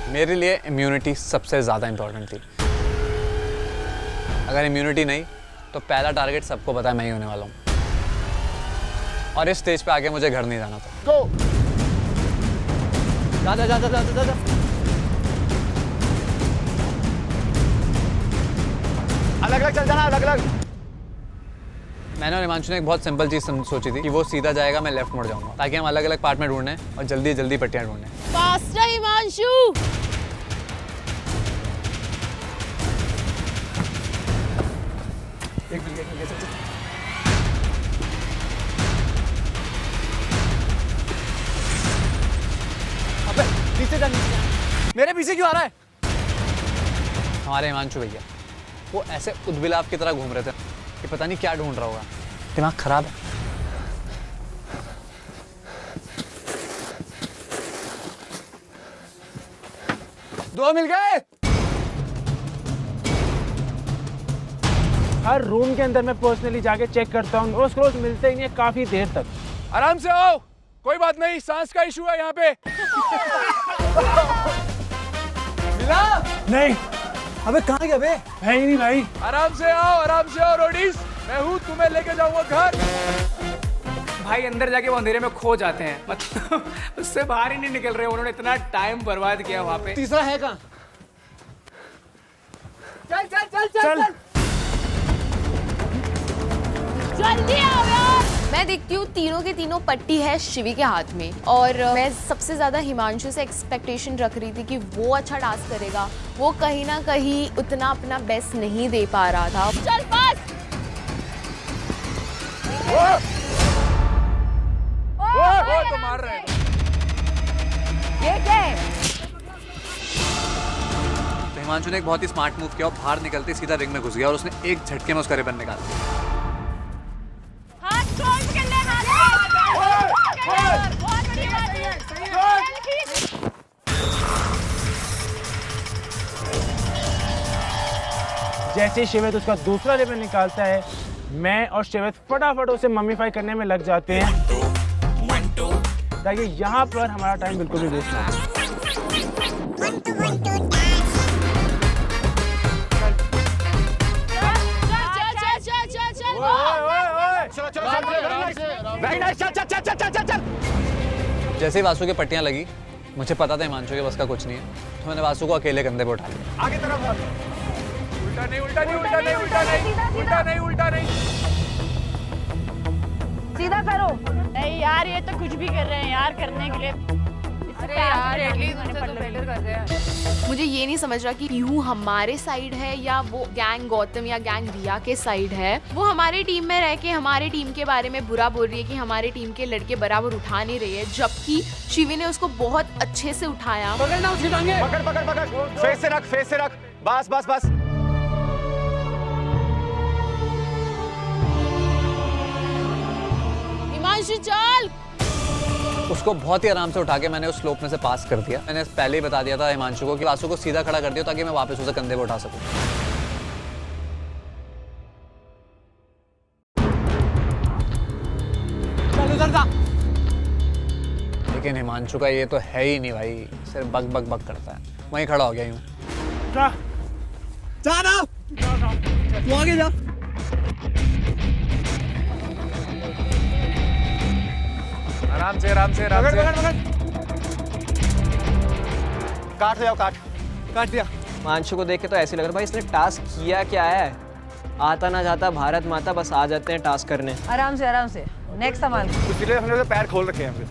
मेरे लिए इम्यूनिटी सबसे ज़्यादा इंपॉर्टेंट थी। अगर इम्यूनिटी नहीं तो पहला टारगेट सबको पता है मैं ही होने वाला हूँ, और इस स्टेज पे आगे मुझे घर नहीं जाना था। गो। जा जा जा जा जा जा, जा। अलग अलग चल जाना, अलग अलग। मैंने और हिमांशु ने एक बहुत सिंपल चीज़ सोची थी कि वो सीधा जाएगा, मैं लेफ्ट मुड़ जाऊंगा, ताकि हम अलग अलग पार्ट में ढूंढें और जल्दी जल्दी पट्टियाँ ढूंढें। फास्टर हिमांशु। अबे पीछे जा, मेरे पीछे क्यों आ रहा है? हमारे हिमांशु भैया वो ऐसे उद्बिलाव की तरह घूम रहे थे कि पता नहीं क्या ढूंढ रहा होगा। दिमाग खराब है। दो मिल गए। हर रूम के अंदर मैं पर्सनली जाके चेक करता हूँ, रोज रोज मिलते ही नहीं है काफी देर तक। आराम से आओ, कोई बात नहीं, सांस का इशू है यहाँ पे। मिला? नहीं। अबे कहाँ गया बे? है ही नहीं भाई। आराम से आओ रोडीज, मैं हूँ, तुम्हें लेके जाऊंगा घर। भाई अंदर जाके वो अंधेरे में खो जाते हैं, मतलब उससे बाहर ही नहीं निकल रहे। उन्होंने इतना टाइम बर्बाद किया वहाँ पे। तीसरा है कहाँ? चल चल चल चल चल। जल्दी आओ यार। मैं देखती हूँ तीनों के तीनों पट्टी है शिवी के हाथ में, और मैं सबसे ज्यादा हिमांशु से एक्सपेक्टेशन रख रही थी कि वो अच्छा टास्क करेगा। वो कहीं ना कहीं उतना अपना बेस्ट नहीं दे पा रहा था। चल पास। वो तो मार रहे हैं। ये क्या है? तो हिमांशु ने एक बहुत ही स्मार्ट मूव किया और बाहर निकलते सीधा रिंग में घुस गया और उसने एक झटके में उसका रिबन निकाल दिया। जैसे ही शिवेत उसका दूसरा रिबन निकालता है, मैं और शिवेत फटाफट उसे मम्मीफाई करने में लग जाते हैं, ताकि यहाँ पर हमारा टाइम बिल्कुल भी वेस्ट ना हो। जैसे ही वासु की पट्टियां लगी, मुझे पता था हिमांशु के बस का कुछ नहीं है, तो मैंने वासु को अकेले कंधे पे उठा लिया। आगे तरफ उल्टा नहीं, उल्टा नहीं, उल्टा नहीं, उल्टा नहीं, उल्टा नहीं, उल्टा नहीं। सीधा करो। नहीं यार, ये तो कुछ भी कर रहे हैं यार करने के लिए। अरे यार एटलीस्ट उनसे तो बेटर कर रहे हैं। मुझे ये नहीं समझ रहा कि पीहू हमारे साइड है या वो गैंग गौतम या गैंग रिया के साइड है। वो हमारे टीम में रह के हमारे टीम के बारे में बुरा बोल रही है कि हमारे टीम के लड़के बराबर उठा नहीं रहे हैं, जबकि शिवी ने उसको बहुत अच्छे से उठाया। पकड़ना उसकी टांगे। पकड़ पकड़ पकड़, फेस से रख, फेस से रख। बस बस बस। हिमांशु चल। उसको बहुत ही आराम से उठा के मैंने उस स्लोप में से पास कर दिया। मैंने पहले ही बता दिया था हिमांशु को कि वासु को सीधा खड़ा कर दिया ताकि मैं वापस उसे कंधे पे उठा सकूं। चल उधर जा। लेकिन हिमांशु का ये तो है ही नहीं भाई, सिर्फ बक बक बक करता है। वहीं खड़ा हो गया यूं। जा ना, तू आगे जा। आराम से, आराम से, आराम से। पकड़ पकड़। काट ले, काट काट दिया। हिमांशु को देख के तो ऐसे लग रहा भाई इसने टास्क किया क्या है। आता ना जाता भारत माता बस आ जाते हैं टास्क करने। आराम से नेक्स्ट संभाल। इसलिए हमने उसे पैर खोल रखे हैं हमने।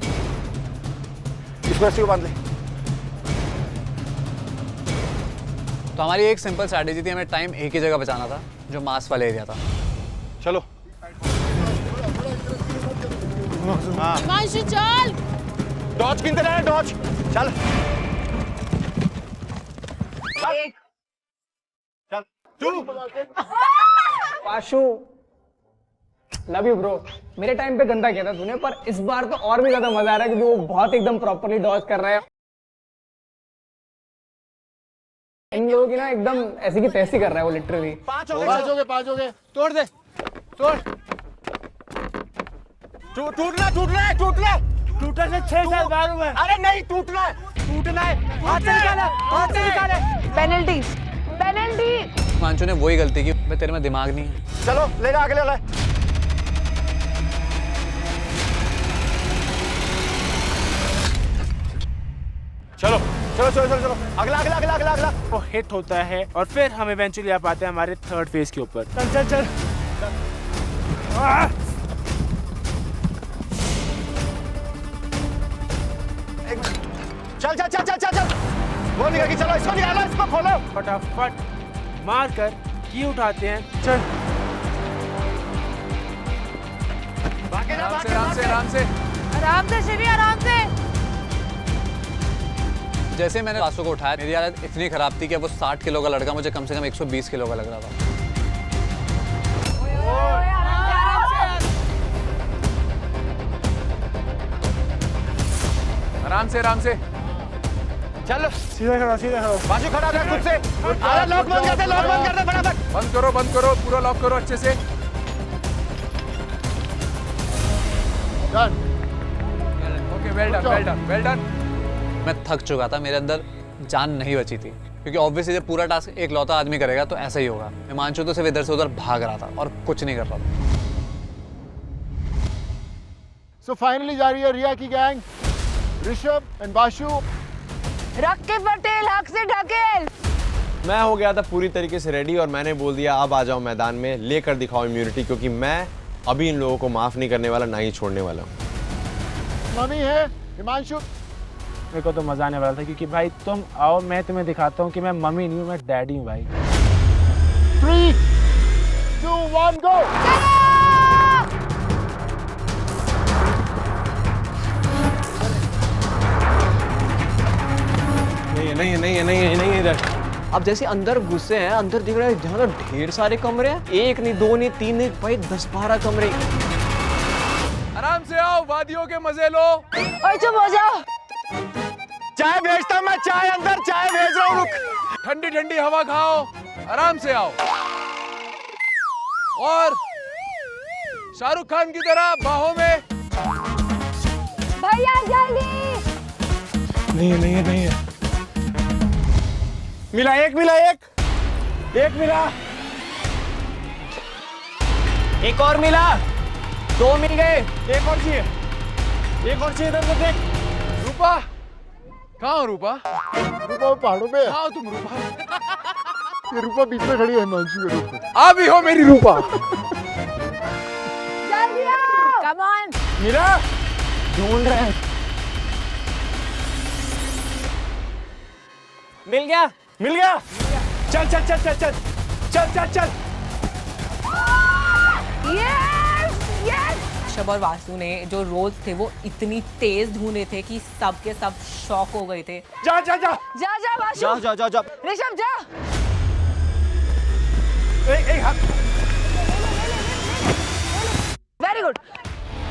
इसको रस्सी को बांध ले। तो हमारी एक सिंपल स्ट्रैटेजी थी, हमें टाइम एक ही जगह बचाना था जो मास वाला एरिया था। चलो हिमांशु चल। डॉज किन तरह है, डॉज चल। एक चल टू। Vashu love you bro. मेरे टाइम पे गंदा किया था तूने, पर इस बार तो और भी ज्यादा मजा आ रहा है क्योंकि वो बहुत एकदम प्रॉपर्ली डॉज कर रहा है। इन लोगों की ना एकदम ऐसी की तैसी कर रहा है वो लिटरली। पांच हो गए। तोड़ दे, तोड़। टूटना है। टूटा से 6 साल बाद हुआ है। अरे नहीं, टूटना है। हाथ से निकाले। पेनल्टी। हिमांशु ने वही गलती की, मैं तेरे में दिमाग नहीं है। चलो ले जा, आगे ले। चलो चलो चलो चलो चलो, अगला अगला अगला अगला अगला। वो हिट होता है और फिर हम इवेंचुअली आप आते हैं हमारे थर्ड फेज के ऊपर। चल चल चल। चल चल चल चल चल चल, वो निकल, चलो इसको निकालो, इसको खोलो। फटाफट मार कर की उठाते हैं। चल आराम से आराम से आराम से। आराम से शिवी, आराम से। जैसे मैंने वासु को उठाया, मेरी हालत इतनी खराब थी कि वो 60 किलो का लड़का मुझे कम से कम 120 किलो का लग रहा था। आराम से आराम से। चलो सीधा खड़ा, सीधा खड़ा। बाजू खड़ा रहे खुद से। अरे लॉक बंद कर दे, लॉक बंद कर दे फटाफट। बंद करो, पूरा लॉक करो अच्छे से। Done. Okay, well done well done well done. मैं थक चुका था, मेरे अंदर जान नहीं बची थी, क्योंकि ऑब्वियसली जब पूरा टास्क एक लौता आदमी करेगा तो ऐसा ही होगा। हिमांशु तो सिर्फ इधर से उधर भाग रहा था और कुछ नहीं कर रहा था। सो फाइनली जा रही है रिया की गैंग, ऋषभ एंड वाशु। रख के पटेल, हक से ढकेल। मैं हो गया था पूरी तरीके से रेडी और मैंने बोल दिया अब आ जाओ मैदान में, लेकर दिखाओ इम्यूनिटी, क्योंकि मैं अभी इन लोगों को माफ नहीं करने वाला, ना ही छोड़ने वाला हूँ। मम्मी है हिमांशु। मेरे को तो मजा आने वाला था, क्योंकि भाई तुम आओ, मैं तुम्हें दिखाता हूँ कि मैं मम्मी नहीं हूँ, मैं डैडी हूँ भाई। 3, 2, 1 गो। नहीं है इधर। अब जैसे अंदर घुसे हैं, अंदर दिख रहा है जहाँ तो ढेर सारे कमरे हैं, 1 नहीं 2 नहीं 3 नहीं भाई 10-12 कमरे। आराम से आओ, वादियों के मजे लो। ओए चुप हो जाओ। चाय भेजता हूं मैं, चाय अंदर, चाय भेज रहा हूँ, रुक। ठंडी ठंडी हवा खाओ, आराम से आओ। और शाहरुख खान की तरह बाहों में। भैया जल्दी। नहीं है। मिला एक मिला। एक और मिला, 2 मिल गए। एक और चाहिए इधर से देख। रूपा कहाँ हो? रूपा पहाड़ों में। कहाँ हो तुम रूपा? ये रूपा बीच में खड़ी है हिमांशु के रूप में। आ भी हो मेरी रूपा। जल्दी आओ। Come on. मिला, ढूंढ रहे हैं। मिल गया। चल चल चल चल चल चल चल चल। ऋषभ और वासु ने जो रोल्स थे वो इतनी तेज ढूंढे थे कि सब के सब शॉक हो गए थे। जा वासु। जा। ऋषभ जा। Very good.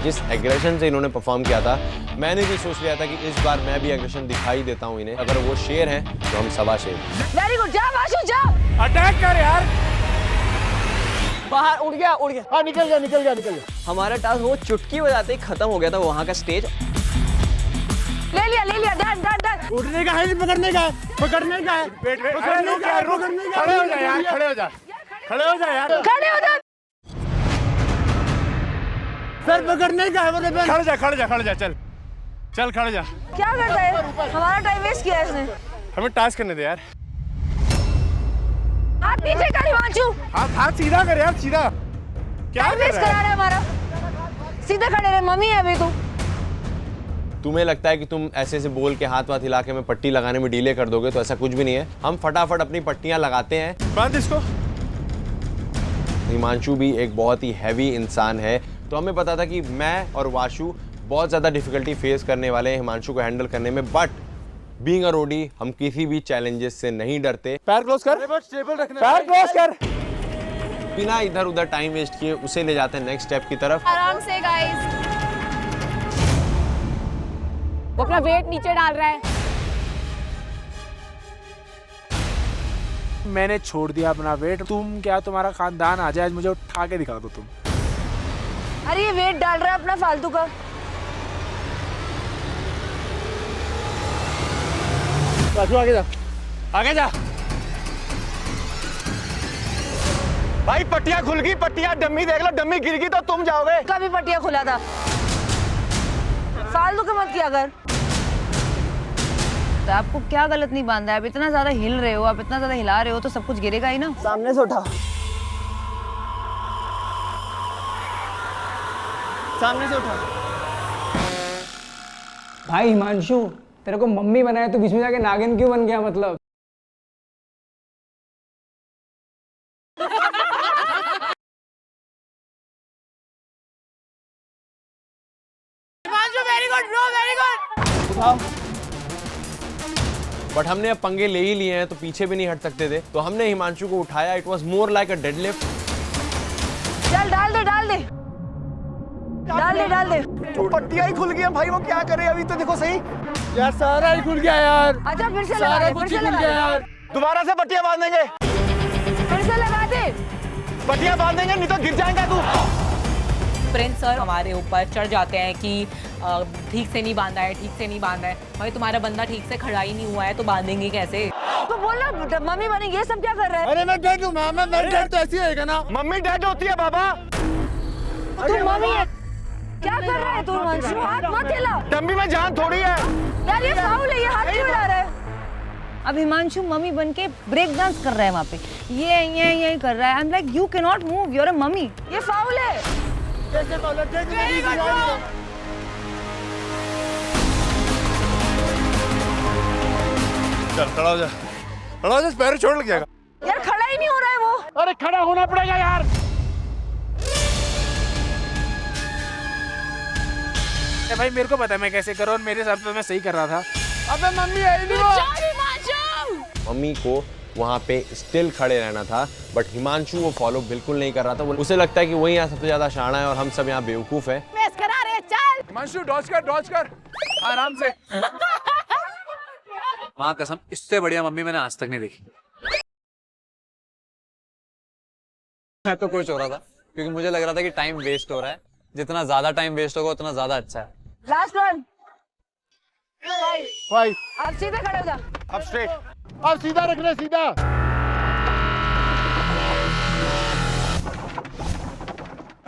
जिस एग्रेशन से इन्होंने परफॉर्म किया था, मैंने भी सोच लिया था कि इस बार मैं भी एग्रेशन दिखाई देता हूँ इन्हें। अगर वो शेर हैं तो हम 1.25 शेर। वेरी गुड, जा वासु जा। अटैक कर यार। बाहर उड़ गया। हाँ निकल गया। हमारा टास्क वो चुटकी बजाते ही खत्म हो गया था वहाँ का स्टेज। ले लिया। डन। उठने का है नहीं, पकड़ने का है। वेट खड़े हो जा यार। खड़े हो जा। सर पकड़ने का है। खड़ जा चल खड़ जा। क्या करता है? हमारा टाइम वेस्ट किया इसने। हमें टास्क करने दे यार। हाथ पीछे कर हिमांशु। हाथ सीधा कर यार, सीधा। क्या टाइम वेस्ट करा रहा है हमारा। सीधे खड़े रहे, मम्मी है अभी तू। तुम्हें लगता है कि तुम ऐसे बोल के हाथ हिला के में पट्टी लगाने में डिले कर दोगे, तो ऐसा कुछ भी नहीं है। हम फटाफट अपनी पट्टियां लगाते हैं। बांध इसको। हिमांशु भी एक बहुत ही हैवी इंसान है, तो हमें पता था कि मैं और वाशु बहुत ज़्यादा डिफिकल्टी फेस करने वाले हैं हिमांशु को हैंडल करने में। बट बीइंग अ रोडी हम किसी भी चैलेंजेस से नहीं डरते। पैर क्लोज कर। पैर क्लोज कर। बिना इधर उधर टाइम वेस्ट किए उसे ले जाते हैं नेक्स्ट स्टेप की तरफ। आराम से गाइस। वो अपना वेट नीचे डाल रहा है। मैंने छोड़ दिया अपना वेट। तुम क्या, तुम्हारा खानदान आ जाए, मुझे उठा के दिखा दो तुम। अरे ये वेट डाल रहा है अपना फालतू का। आगे जा। भाई पट्टियां खुल गई, पट्टियां। डम्मी देख लो, डम्मी गिर गई तो तुम जाओगे। कभी पट्टियां खुला था। फालतू का मत किया कर। होता है? आपको क्या गलत नहीं बांधा है? आप इतना ज्यादा हिल रहे हो, आप इतना ज्यादा हिला रहे हो तो सब कुछ गिरेगा ही ना। सामने से उठा, सामने से उठा। भाई हिमांशु, तेरे को मम्मी बनाया तो बीच में जाके नागिन क्यों बन गया? मतलब बट हमने अब पंगे ले ही लिए हैं तो पीछे भी नहीं हट सकते थे, तो हमने हिमांशु को उठाया। It was more like a deadlift. चल डाल दे डाल दे डाल दे डाल दे। पट्टियां ही खुल गई हैं भाई, वो क्या करे अभी तो देखो सही। यार सारा ही खुल गया यार। अच्छा फिर से सारा लगा दे, कुछ फिर ही से खुल लगा गया दे, यार। दोबारा से पट्टियां बांध देंगे, फिर से लगा दे। पट्टियां बांध देंगे नहीं तो गिर जाएगा तू। प्रिंस सर हमारे ऊपर चढ़ जाते हैं कि ठीक से नहीं बांधा है, ठीक से नहीं बांधा है। भाई तुम्हारा बंदा ठीक से खड़ा ही नहीं हुआ है तो बांधेंगे कैसे? तो बोलना मम्मी बनेगी, ये सब क्या कर रहा है? अरे मैं डेड हूँ, मैं डेड तो ऐसी होएगा ना। मम्मी डेड होती है बाबा। तू मम्मी है, क्या कर रहा है तू? हिमांशु हाथ मत हिला। डम्मी में जान थोड़ी है यार, ये फाउल है, ये हाथ क्यों हिला रहा है? अब हिमांशु मम्मी बन के ब्रेक डांस कर रहा है वहाँ पे, ये कर रहा है। I am like you can not move, you are a mummy. ये फाउल है। चल खड़ा हो जा, खड़ा हो जा, पैर छोड़ लग जाएगा। यार खड़ा ही नहीं हो रहा है वो। अरे खड़ा होना पड़ेगा यार। भाई मेरे को पता है मैं कैसे करूँ और मेरे हिसाब से मैं सही कर रहा था। अबे मम्मी आई नहीं वो। मम्मी को वहाँ पे स्टिल खड़े रहना था, बट हिमांशु वो फॉलो बिल्कुल नहीं कर रहा था। उसे लगता है कि वही यहाँ सबसे ज्यादा शाना है और हम सब यहाँ बेवकूफ है। चल हिमांशु डॉज कर आराम से। माँ कसम, इससे बढ़िया मम्मी मैंने आज तक नहीं देखी। मैं तो खुश हो रहा था क्योंकि मुझे लग रहा था कि टाइम वेस्ट हो रहा है। जितना ज्यादा टाइम वेस्ट होगा उतना ज्यादा अच्छा है। Last one. फाइव। अब सीधे खड़े हो जा। अब स्ट्रेट, अब सीधा रखना, सीधा।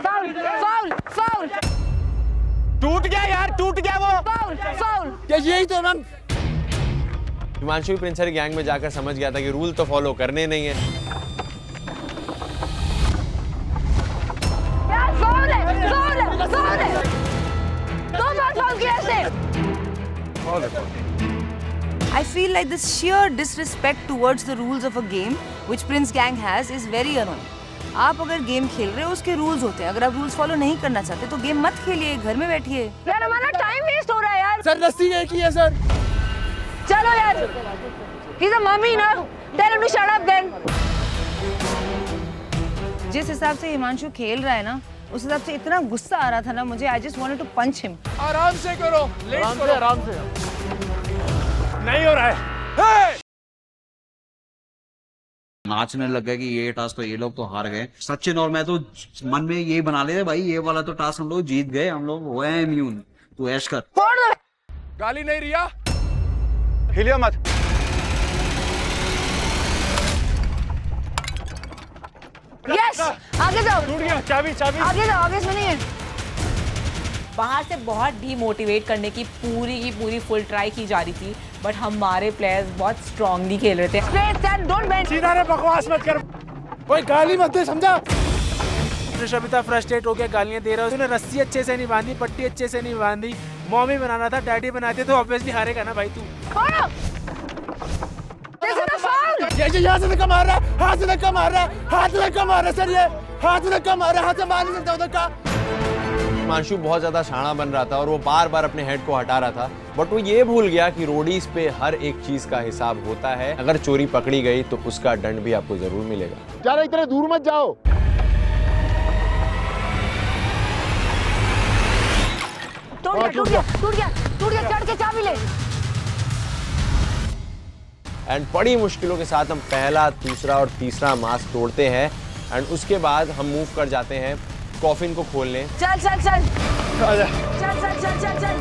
Foul foul foul. टूट गया यार, टूट गया वो। Foul foul. क्या यही तो मैम। हिमांशु प्रिंसर गैंग में जाकर समझ गया था कि रूल तो फॉलो करने नहीं है। यार फाउल है, फाउल है, फाउल है। दो बार फाउल किया ऐसे। I feel like this sheer disrespect towards the rules of a game which Prince Gang has is very annoying. आप अगर गेम खेल रहे हो उसके रूल्स होते हैं, अगर आप रूल्स फॉलो नहीं करना चाहते तो गेम मत खेलिए, घर में बैठिए। यार हमारा टाइम वेस्ट हो रहा है यार। सर रस्सी एक ही है सर। चलो यार, he's a mummy ना, tell him to shut up then। जिस हिसाब से हिमांशु खेल रहा है ना, उस हिसाब से इतना गुस्सा आ रहा था ना मुझे, I just wanted to punch him। आराम से करो, आराम से, आराम से। नहीं हो रहा है। नाचने लग गए कि ये टास्क तो ये लोग तो हार गए। सचिन और मैं तो मन में ये बना लेते भाई, ये वाला तो टास्क हम लोग जीत गए, हम लोग वो है इम्यून। तू ऐश कर। गाली नहीं रिया, हिलियो मत। यस, आगे जाओ। टूट गया, चाबी चाबी। आगे जाओ, आगे इसमें नहीं है। बाहर से बहुत डीमोटिवेट करने की पूरी फुल ट्राई की जा रही थी, बट हमारे प्लेयर्स बहुत स्ट्रांगली खेल रहे थे। Straight stand, don't bend। सीधा रे, बकवास मत कर, कोई गाली मत दे, समझा? ऋषभ इतना फ्रस्ट्रेट हो गया, गालियां दे रहा है। उसने रस्सी अच्छे से नहीं बांधी, पट्टी अच्छे से नहीं बांधी। मॉमी बनाना था, डैडी बनाते तो ऑब्वियसली हारेगा ना भाई तू। ये यहाँ से धक्का मार रहा है, हाथ से धक्का मार रहा है, हाथ से धक्का मार रहा है सर, ये हाथ से धक्का मार रहा है, हाथ से मार नहीं सकता उधर का। हिमांशु बहुत ज्यादा शाना बन रहा था और वो बार बार अपने हेड को हटा रहा था, बट वो ये भूल गया कि रोडीज पे हर एक चीज का हिसाब होता है। अगर चोरी पकड़ी गई तो उसका दंड भी आपको जरूर मिलेगा। ज्यादा इतने दूर मत जाओ। टूट गया, चढ़ के चाबी ले। एंड बड़ी मुश्किलों के साथ हम पहला, दूसरा और तीसरा मास्क तोड़ते हैं एंड उसके बाद हम मूव कर जाते हैं कॉफिन को खोलने। चल चल चल चल चल चल चल चल चल चल चल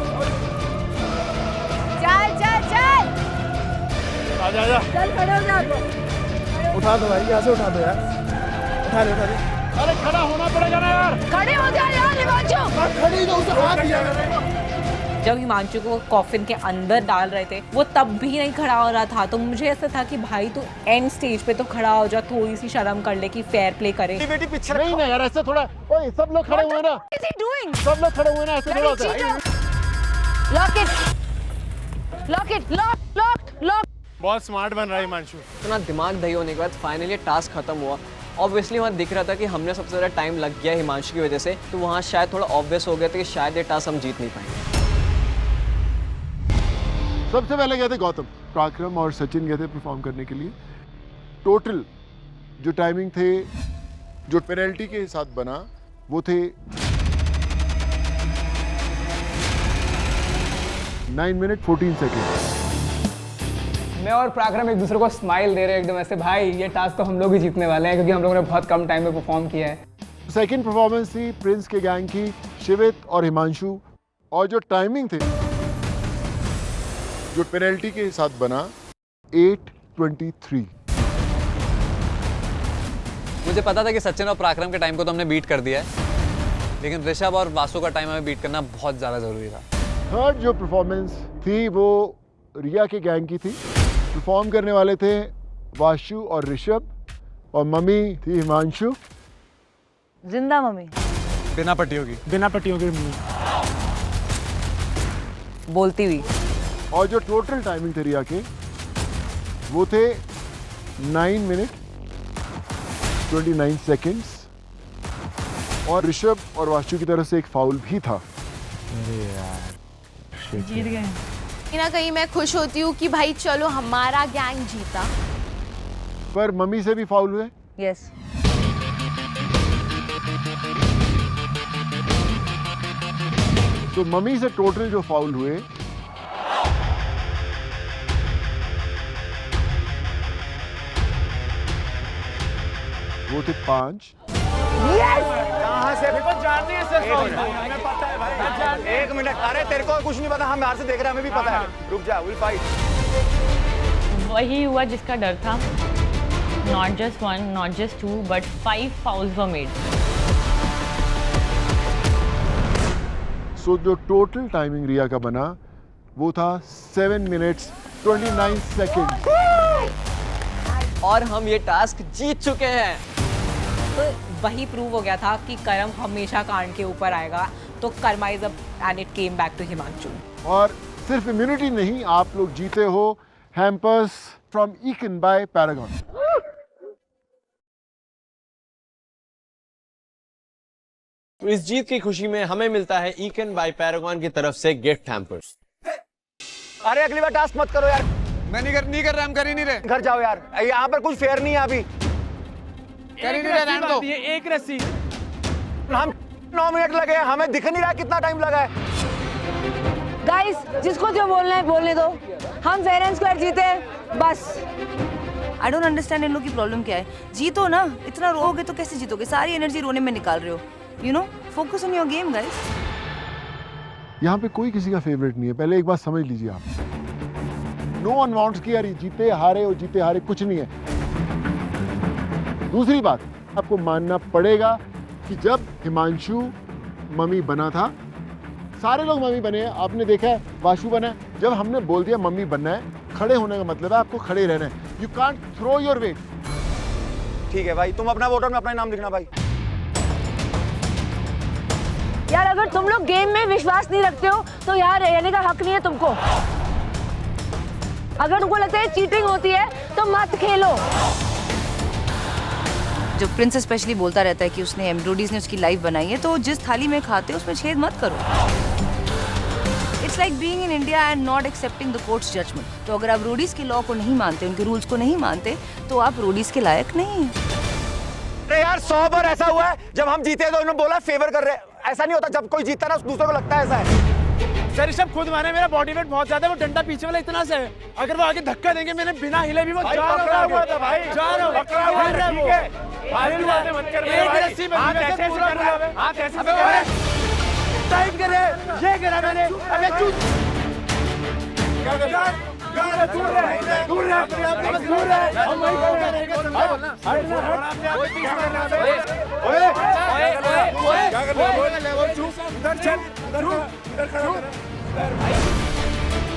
आजा आजा, चल खड़े हो जा। उठा दो भाई, यहाँ से उठा दो यार, उठा ले उठा ले। अरे खड़ा होना पड़ेगा ना यार। खड़े हो जा यार हिमांशु। खड़ी तो उसे हाथ दिया। जब हिमांशु को कॉफिन के अंदर डाल रहे थे वो तब भी नहीं खड़ा हो रहा था, तो मुझे ऐसा था कि भाई तू एंड स्टेज पे तो खड़ा हो जा, थोड़ी सी शर्म कर ले कि फेयर प्ले करे। नहीं ना यार, ऐसे थोड़ा, ओए सब लोग खड़े हुए ना, सब लोग खड़े हुए ना, ऐसे थोड़ा होता है। Lock it, lock. बहुत स्मार्ट बन रहा है हिमांशु। इतना दिमाग दही होने के बाद फाइनली टास्क खत्म हुआ। ऑब्वियसली वहाँ दिख रहा था कि हमने सबसे ज़्यादा टाइम लग गया हिमांशु की वजह से, तो वहाँ शायद थोड़ा ऑब्वियस हो गया था कि शायद ये टास्क हम जीत नहीं पाएंगे। सबसे पहले गए थे गौतम, पराक्रम और सचिन गए थे परफॉर्म करने के लिए। टोटल जो टाइमिंग थे, जो पेनल्टी के साथ बना, वो थे 9 मिनट 14 सेकेंड। मैं और पराक्रम एक दूसरे को स्माइल दे रहे हैं एकदम ऐसे, भाई ये टास्क तो हम लोग ही जीतने वाले हैं, क्योंकि हम लोगों ने बहुत कम टाइम में परफॉर्म किया है। सेकेंड परफॉर्मेंस थी प्रिंस के गैंग की, शिवित और हिमांशु, और जो टाइमिंग थे, जो पेनल्टी के साथ बना 8:23। मुझे पता था कि सचिन और पराक्रम के टाइम को तो हमने बीट कर दिया है, लेकिन ऋषभ और वासु का टाइम हमें बीट करना बहुत ज़्यादा ज़रूरी था। थर्ड जो परफॉर्मेंस थी वो रिया के गैंग की थी। परफॉर्म करने वाले थे वाशु और ऋषभ, और मम्मी थी हिमांशु। जिंदा मम्मी, बिना पट्टियों की मम्मी, बोलती हुई। और जो टोटल टाइमिंग थे रिया के, वो थे 9 मिनट 29 सेकेंड्स, और ऋषभ और वाशु की तरफ से एक फाउल भी था। अरे यार, जीत गए। कहीं ना कहीं मैं खुश होती हूँ कि भाई चलो हमारा गैंग जीता। पर मम्मी से भी फाउल हुए। यस। तो मम्मी से टोटल जो फाउल हुए, वो थे 5। कहाँ से जाननी है सर? हमें पता है भाई। एक मिनट, अरे तेरे को कुछ नहीं पता, हम बाहर से देख रहे हैं, हमें भी पता है। रुक जा, विल फाइट। वही हुआ जिसका डर था। Not just 1, not just 2, but 5 fouls were made. सो जो टोटल टाइमिंग रिया का बना, वो था 7 मिनट्स 29 सेकेंड। और हम ये टास्क जीत चुके हैं। तो वही प्रूव हो गया था कि कर्म हमेशा कांड के ऊपर आएगा, तो karma is up and it came back to Himanshu. और सिर्फ इम्यूनिटी नहीं, आप लोग जीते हो हैम्पर्स फ्रॉम ईकन बाय पैरागॉन। तो इस जीत की खुशी में हमें मिलता है ईकन बाय पैरागॉन की तरफ से गिफ्ट हैम्पर्स। अरे अगली बार टास्क मत करो यार। मैं नहीं कर रहा, हम कर ही नहीं रहे। घर जाओ यार, यहाँ पर कुछ फेयर नहीं है अभी। कर ही नहीं रहे, रहने दो। ये एक रस्सी, हम 9 मिनट लगे, हमें दिख नहीं रहा कितना टाइम लगा है। गाइस, जिसको जो बोलना है बोलने दो, हम फेयर एंड स्क्वायर जीते बस। आई डोंट अंडरस्टैंड इन लोग की प्रॉब्लम क्या है। जीतो ना, इतना रोओगे तो कैसे जीतोगे? सारी एनर्जी रोने में निकाल रहे हो। You know, focus on your game guys. यहाँ पे कोई किसी का फेवरेट नहीं है, पहले एक बात समझ लीजिए आप। नो वन वांट्स कि यार जीते हारे और जीते हारे कुछ नहीं है। दूसरी बात, आपको मानना पड़ेगा कि जब हिमांशु मम्मी बना था, सारे लोग मम्मी बने हैं। आपने देखा है वाशु बना है। जब हमने बोल दिया मम्मी बनना है, खड़े होने का मतलब है आपको खड़े रहना है। You can't throw your weight. ठीक है भाई, तुम अपना वोटर में अपना नाम लिखना भाई। यार अगर तुम लोग गेम में विश्वास नहीं रखते हो तो यार रहने का हक नहीं है तुमको। अगर तुमको लगता है चीटिंग होती है तो मत खेलो। जो प्रिंस स्पेशली बोलता रहता है कि उसने एम्ब्रॉयडरीज ने उसकी लाइफ बनाई है, तो जिस थाली में खाते हो उसमें छेद मत करो। It's like being in India and not accepting the court's judgment. तो अगर आप रोडीज के लॉ को नहीं मानते, उनके रूल्स को नहीं मानते, तो आप रोडीज के लायक नहीं हैं। अरे यार 100 बार ऐसा हुआ है, जब हम जीते तो उन्होंने बोला फेवर कर रहे। ऐसा नहीं होता, जब कोई जीता ना दूसरे को लगता है ऐसा है। सर ऋषभ खुद माने मेरा बॉडी वेट बहुत ज्यादा है, वो डंडा पीछे वाला इतना से है, अगर वो आगे धक्का देंगे मैंने बिना हिले भी वो जा रहा हुआ था भाई, जा रहा हूं, पकड़ा हुआ है। ठीक है, फालतू बातें मत कर भाई। एक रस्सी में हाथ ऐसे कर रहा है, हाथ ऐसे टाइट करे, ये करा मैंने। अबे चुप, दूर रहे, दूर रहे, दूर रहे। हम वही कर रहे हैं, ओए ओए ओए क्या कर रहे हो? चुप, इधर चल, इधर खड़ा कर।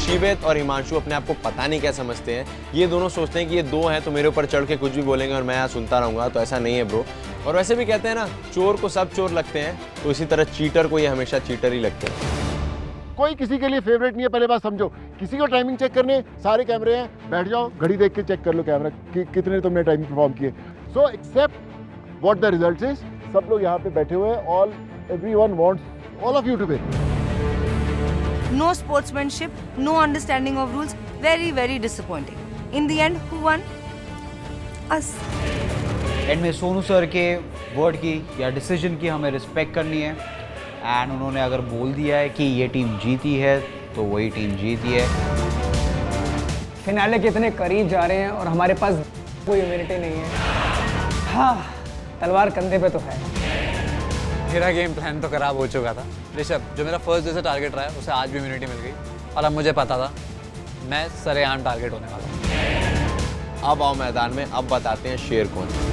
शिवेत और हिमांशु अपने आप को पता नहीं क्या समझते हैं। ये दोनों सोचते हैं कि ये दो हैं तो मेरे ऊपर चढ़ के कुछ भी बोलेंगे और मैं यहाँ सुनता रहूँगा, तो ऐसा नहीं है ब्रो। और वैसे भी कहते हैं ना, चोर को सब चोर लगते हैं, तो इसी तरह चीटर को ये हमेशा चीटर ही लगते हैं। कोई किसी के लिए फेवरेट नहीं है, पहले बात समझो। किसी को टाइमिंग चेक करने, सारे कैमरे हैं, बैठ जाओ, घड़ी देख के चेक कर लो कैमरा कि कितने तुमने टाइमिंग परफॉर्म किए। So except what the results is, सब लोग यहाँ पे बैठे हुए हैं, all everyone wants all of you to win. No sportsmanship, no understanding of rules. Very, very disappointing. In the end, who won? Us. And में Sonu sir के word की या डिसीजन की हमें रिस्पेक्ट करनी है। एंड उन्होंने अगर बोल दिया है कि ये टीम जीती है तो वही टीम जीती है। फिनाले के इतने करीब जा रहे हैं और हमारे पास कोई इम्यूनिटी नहीं है। हाँ, तलवार कंधे पे तो है। मेरा गेम प्लान तो खराब हो चुका था। ऋषभ, जो मेरा फर्स्ट डे से टारगेट रहा है उसे आज भी इम्यूनिटी मिल गई, और अब मुझे पता था मैं सरेआम टारगेट होने वाला हूँ। अब आओ मैदान में, अब बताते हैं शेर कौन है।